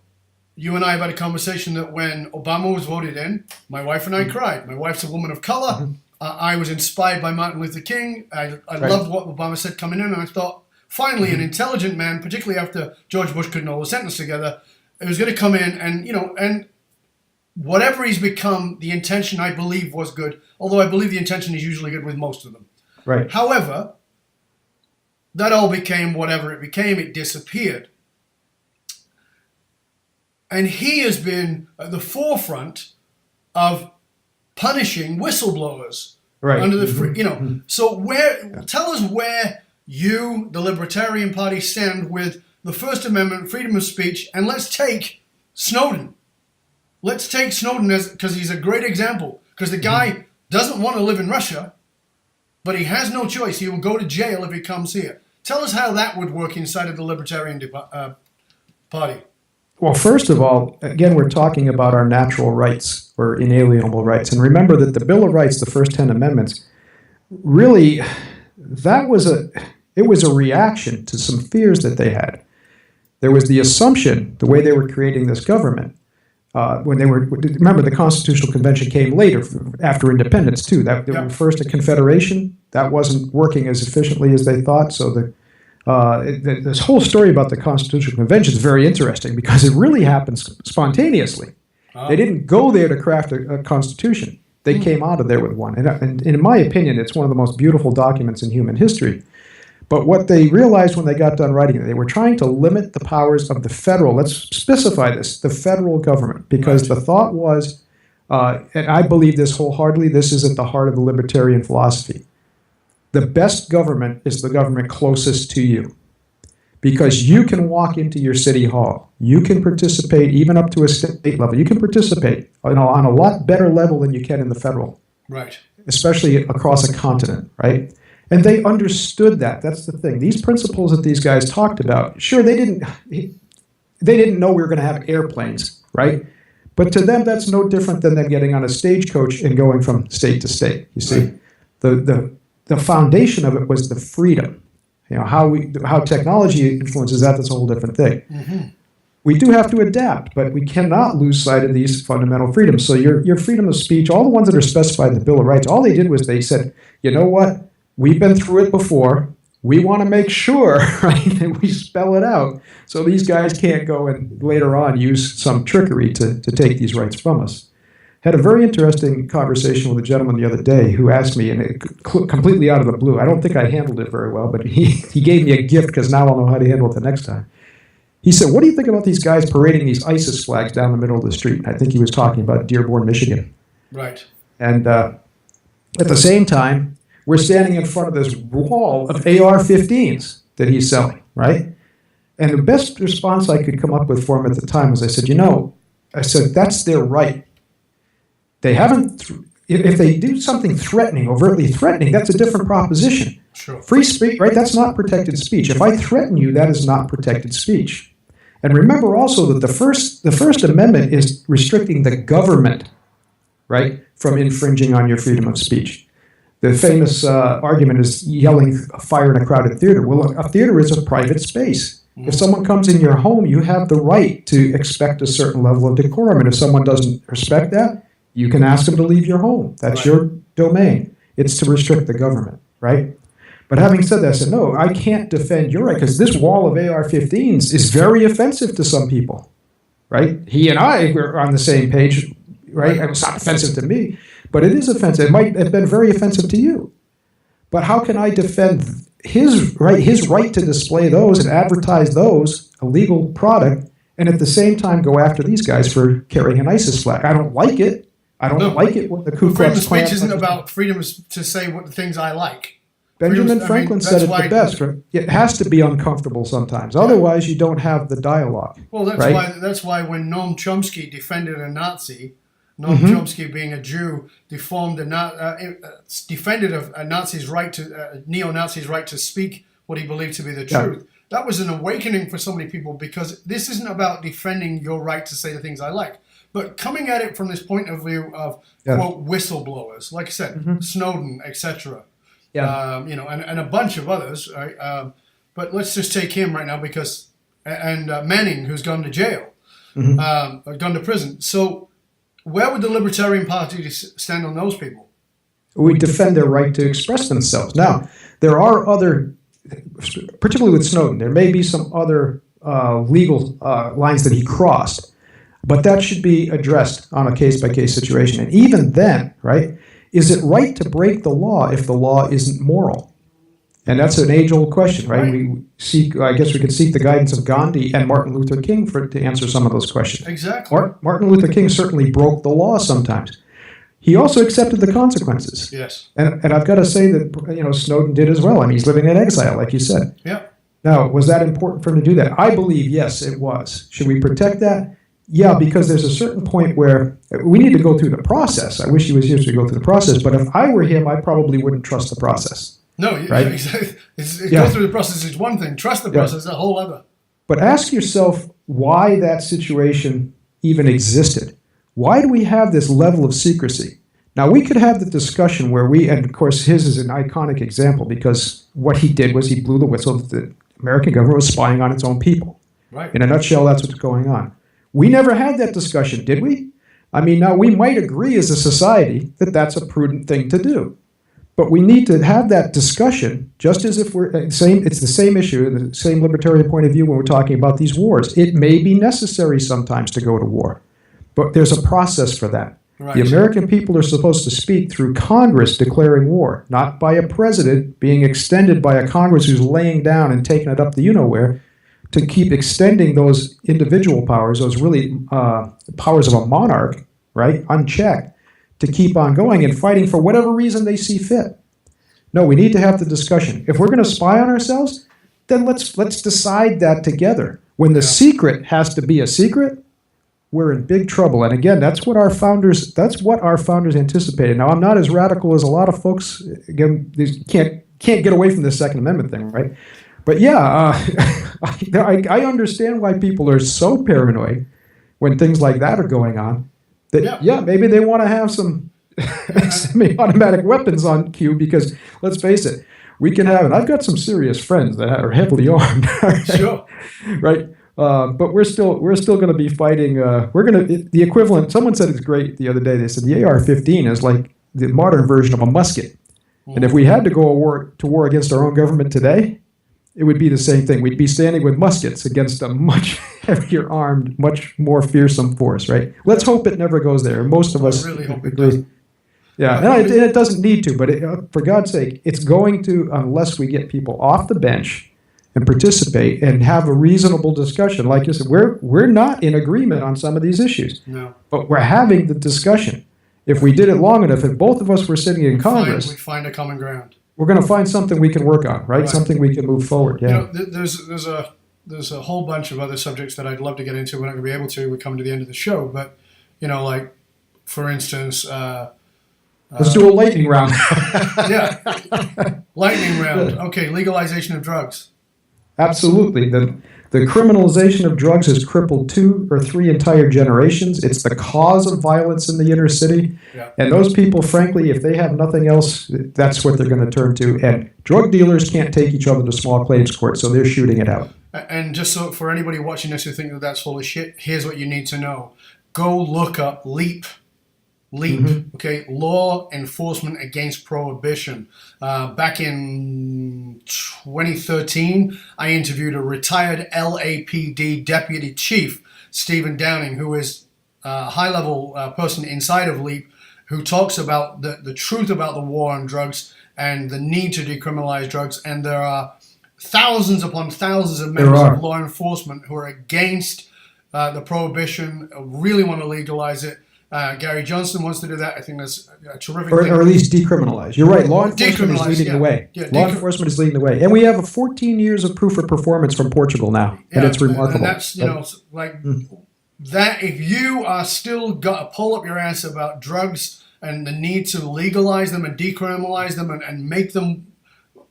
you and I have had a conversation that when Obama was voted in, my wife and I cried. My wife's a woman of color. I was inspired by Martin Luther King. I loved what Obama said coming in, and I thought, finally, an intelligent man, particularly after George Bush couldn't hold a sentence together, it was going to come in and whatever he's become, the intention, I believe, was good, although I believe the intention is usually good with most of them. Right. However, that all became whatever it became. It disappeared. And he has been at the forefront of punishing whistleblowers under the So tell us where you, the Libertarian Party, stand with the First Amendment, freedom of speech, and let's take Snowden. Let's take Snowden because he's a great example. Because the guy doesn't want to live in Russia, but he has no choice. He will go to jail if he comes here. Tell us how that would work inside of the Libertarian Party. Well, first of all, again, we're talking about our natural rights or inalienable rights. And remember that the Bill of Rights, the first 10 amendments, really, it was a reaction to some fears that they had. There was the assumption, the way they were creating this government, remember the Constitutional Convention came later, after independence too. They were first a confederation. That wasn't working as efficiently as they thought, so this whole story about the Constitutional Convention is very interesting because it really happens spontaneously. They didn't go there to craft a constitution. They came out of there with one. And in my opinion, it's one of the most beautiful documents in human history. But what they realized when they got done writing it, they were trying to limit the powers of the federal, let's specify this, the federal government, because the thought was, and I believe this wholeheartedly, this is at the heart of the libertarian philosophy. The best government is the government closest to you, because you can walk into your city hall. You can participate even up to a state level. You can participate on a lot better level than you can in the federal, right? Especially across a continent, right? And they understood that. That's the thing. These principles that these guys talked about, sure, they didn't know we were going to have airplanes, right? But to them, that's no different than them getting on a stagecoach and going from state to state. You see, the the foundation of it was the freedom. How technology influences that, that's a whole different thing. Mm-hmm. We do have to adapt, but we cannot lose sight of these fundamental freedoms. So your freedom of speech, all the ones that are specified in the Bill of Rights, all they did was they said, you know what, we've been through it before. We want to make sure, right, that we spell it out so these guys can't go and later on use some trickery to take these rights from us. Had a very interesting conversation with a gentleman the other day who asked me, and it completely out of the blue, I don't think I handled it very well, but he gave me a gift because now I'll know how to handle it the next time. He said, what do you think about these guys parading these ISIS flags down the middle of the street? I think he was talking about Dearborn, Michigan. Right. And at the same time, we're standing in front of this wall of AR-15s that he's selling, right? And the best response I could come up with for him at the time was I said, that's their right. They haven't, if they do something threatening, overtly threatening, that's a different proposition. Sure. Free speech, right? That's not protected speech. If I threaten you, that is not protected speech. And remember also that the First Amendment is restricting the government, right, from infringing on your freedom of speech. The famous argument is yelling fire in a crowded theater. Well, a theater is a private space. If someone comes in your home, you have the right to expect a certain level of decorum. And if someone doesn't respect that, you can ask them to leave your home. That's your domain. It's to restrict the government, right? But having said that, I said, no, I can't defend your right, because this wall of AR-15s is very offensive to some people, right? He and I were on the same page, right? It's not offensive to me, but it is offensive. It might have been very offensive to you. But how can I defend his right to display those and advertise those, a legal product, and at the same time go after these guys for carrying an ISIS flag? I don't like it. I don't like it when the Ku Klux Klan... Freedom of speech isn't about freedom to say what the things I like. Benjamin Franklin said it the best. Right? It has to be uncomfortable sometimes. Otherwise, you don't have the dialogue. Well, that's why when Noam Chomsky defended a Nazi, Chomsky being a Jew, defended a Nazi's right to neo-Nazi's right to speak what he believed to be the truth. That was an awakening for so many people, because this isn't about defending your right to say the things I like, but coming at it from this point of view of quote whistleblowers, like I said, Snowden, etc. And a bunch of others, right? But let's just take him right now because, and Manning, who's gone to jail, gone to prison. So where would the Libertarian Party stand on those people? We defend their right to express themselves. Now, there are other, particularly with Snowden, there may be some other legal lines that he crossed, but that should be addressed on a case-by-case situation. And even then, right, is it right to break the law if the law isn't moral? And that's an age-old question, right? We seek, I guess we could seek the guidance of Gandhi and Martin Luther King to answer some of those questions. Exactly. Martin Luther King certainly broke the law sometimes. He also accepted the consequences. Yes. And I've got to say that, Snowden did as well. I mean, he's living in exile, like you said. Yeah. Now, was that important for him to do that? I believe, yes, it was. Should we protect that? Yeah, because there's a certain point where we need to go through the process. I wish he was here to go through the process, but if I were him, I probably wouldn't trust the process. No, right? Exactly. Go through the process is one thing. Trust the process is a whole other. But ask yourself why that situation even existed. Why do we have this level of secrecy? Now, we could have the discussion where and of course, his is an iconic example because what he did was he blew the whistle that the American government was spying on its own people. Right. In a nutshell, that's what's going on. We never had that discussion, did we? I mean, now we might agree as a society that that's a prudent thing to do. But we need to have that discussion just as if it's the same issue, the same libertarian point of view when we're talking about these wars. It may be necessary sometimes to go to war, but there's a process for that. Right. The American people are supposed to speak through Congress declaring war, not by a president being extended by a Congress who's laying down and taking it up the you-know-where, to keep extending those individual powers, those really powers of a monarch, right, unchecked, to keep on going and fighting for whatever reason they see fit. No, we need to have the discussion. If we're going to spy on ourselves, then let's decide that together. When the secret has to be a secret, we're in big trouble. And again, that's what our founders anticipated. Now, I'm not as radical as a lot of folks. Again, can't get away from the Second Amendment thing, right? But yeah, I understand why people are so paranoid when things like that are going on. That maybe they want to have some semi-automatic weapons on cue because, let's face it, we can have, and I've got some serious friends that are heavily armed, right? Sure. Right? But we're still going to be fighting. The equivalent. Someone said it's great the other day. They said the AR-15 is like the modern version of a musket, and if we had to go to war against our own government today, it would be the same thing. We'd be standing with muskets against a much heavier armed, much more fearsome force, right? Let's hope it never goes there. Most of us really hope it agree. doesn't. Yeah, and it doesn't need to, but for God's sake, it's going to unless we get people off the bench and participate and have a reasonable discussion. Like you said, we're not in agreement on some of these issues, No. but we're having the discussion. If we did it long enough, if both of us were sitting in Congress, We'd find a common ground. we're going to find something we can work on, right? Something we can move forward. Yeah. There's a whole bunch of other subjects that I'd love to get into. We're not going to be able to. We're coming to the end of the show, but like for instance, let's do a lightning round. yeah, lightning round. Okay, legalization of drugs. Absolutely. The criminalization of drugs has crippled 2 or 3 entire generations. It's the cause of violence in the inner city. Yeah. And those people, frankly, if they have nothing else, that's what they're going to turn to. And drug dealers can't take each other to small claims court, so they're shooting it out. And just so for anybody watching this who think that that's full of shit, here's what you need to know. Go look up LEAP. LEAP, okay, Law Enforcement Against Prohibition. Back in 2013, I interviewed a retired LAPD deputy chief, Stephen Downing, who is a high-level person inside of LEAP, who talks about the truth about the war on drugs and the need to decriminalize drugs. And there are thousands upon thousands of members of law enforcement who are against the prohibition, really want to legalize it. Gary Johnson wants to do that. I think that's a terrific thing. Or at least decriminalize. You're right. Law enforcement is leading the way. Yeah, law enforcement is leading the way. And we have 14 years of proof of performance from Portugal now. And it's remarkable. And that's, that if you are still got to pull up your ass about drugs and the need to legalize them and decriminalize them and make them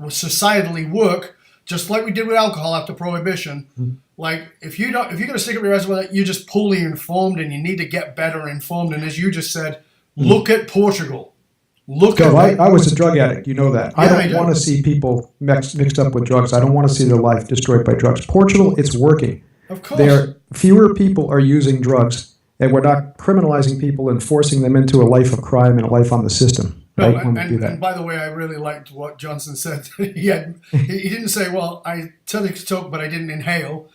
societally work, just like we did with alcohol after Prohibition, like if you're going to stick up your ass with it, you're just poorly informed, and you need to get better informed. And as you just said, look at Portugal. I was a drug addict. You know that. I don't want to see people mixed up with drugs. I don't want to see their life destroyed by drugs. Portugal, it's working. Of course. Fewer people are using drugs, and we're not criminalizing people and forcing them into a life of crime and a life on the system. No, and by the way, I really liked what Johnson said. He didn't say, well, I took coke, but I didn't inhale.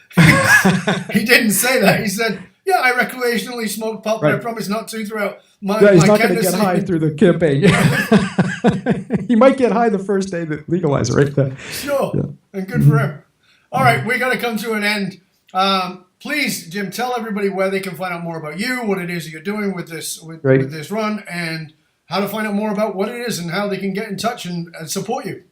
He didn't say that. He said, yeah, I recreationally smoked pot, but I promise not to throughout my he's not going to get high through the campaign. He might get high the first day that legalize it, right? Sure, and good for him. All right, we got to come to an end. Please, Jim, tell everybody where they can find out more about you, what it is that you're doing with this run, and how to find out more about what it is and how they can get in touch and support you.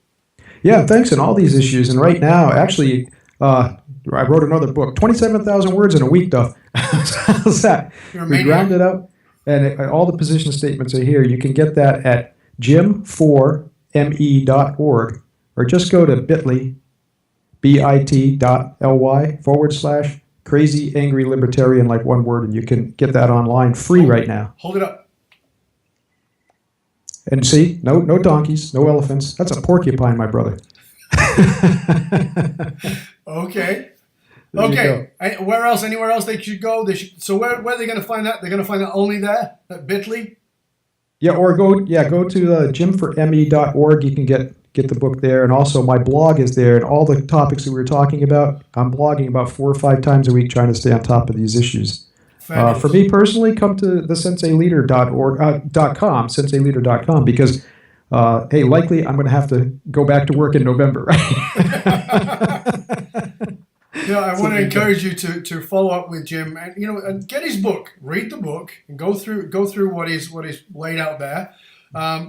Yeah, thanks on all these issues. And right now, actually, I wrote another book, 27,000 words in a week, though. How's that? We rounded up, and all the position statements are here. You can get that at jim4me.org, or just go to bit.ly/crazy angry libertarian, like one word, and you can get that online free right now. Hold it up. And see, no donkeys, no elephants. That's a porcupine, my brother. Okay. Where else? Anywhere else they should go? So where are they going to find that? They're going to find that only there at Bitly. Yeah, or go to jim4me.org. You can get the book there, and also my blog is there, and all the topics that we were talking about. I'm blogging about 4 or 5 times a week, trying to stay on top of these issues. For me personally, come to the sensealeader.com, sensealeader.com, because, likely I'm going to have to go back to work in November. Right? I want to encourage you to follow up with Jim and get his book, read the book, and go through what is laid out there,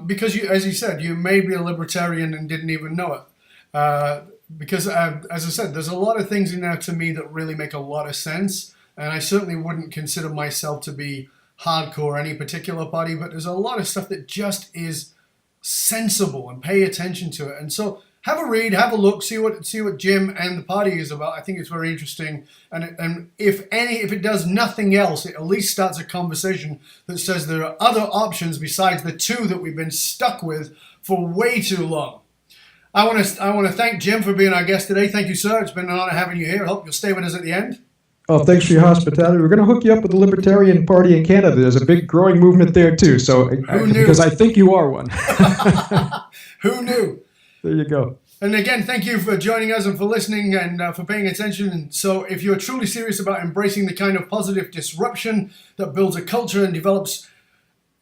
because as he said, you may be a libertarian and didn't even know it. Because as I said, there's a lot of things in there to me that really make a lot of sense. And I certainly wouldn't consider myself to be hardcore any particular party, but there's a lot of stuff that just is sensible, and pay attention to it. And so have a read, have a look, see what Jim and the party is about. I think it's very interesting, and if it does nothing else, it at least starts a conversation that says there are other options besides the two that we've been stuck with for way too long. I want to thank Jim for being our guest today. Thank you, sir. It's been an honor having you here. I hope you'll stay with us at the end. Oh, thanks for your hospitality. We're going to hook you up with the Libertarian Party in Canada. There's a big growing movement there, too. So, because I think you are one. Who knew? There you go. And again, thank you for joining us and for listening and for paying attention. And so if you're truly serious about embracing the kind of positive disruption that builds a culture and develops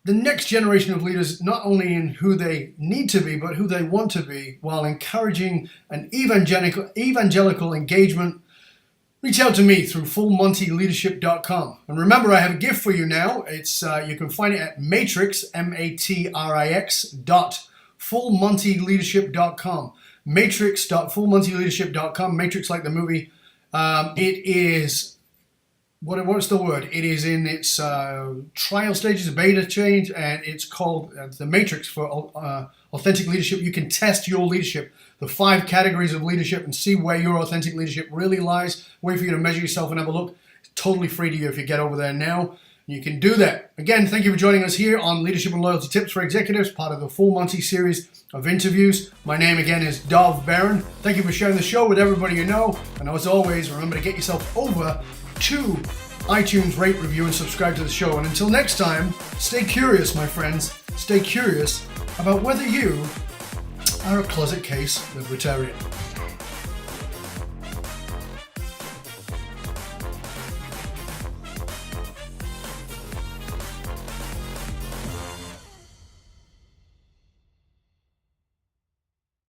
the next generation of leaders, not only in who they need to be, but who they want to be, while encouraging an evangelical engagement, reach out to me through fullmontyleadership.com. And remember, I have a gift for you now. It's you can find it at Matrix, Matrix, fullmontyleadership.com. Matrix.fullmontyleadership.com. Matrix like the movie. It is, what's the word? It is in its trial stages, beta change, and it's called the Matrix for authentic leadership. You can test your leadership, the 5 categories of leadership, and see where your authentic leadership really lies. Wait for you to measure yourself and have a look. It's totally free to you if you get over there now. You can do that. Again, thank you for joining us here on Leadership and Loyalty Tips for Executives, part of the Full Monty series of interviews. My name again is Dov Barron. Thank you for sharing the show with everybody you know. And as always, remember to get yourself over to iTunes, rate, review, and subscribe to the show. And until next time, stay curious, my friends. Stay curious about whether you are a closet case libertarian.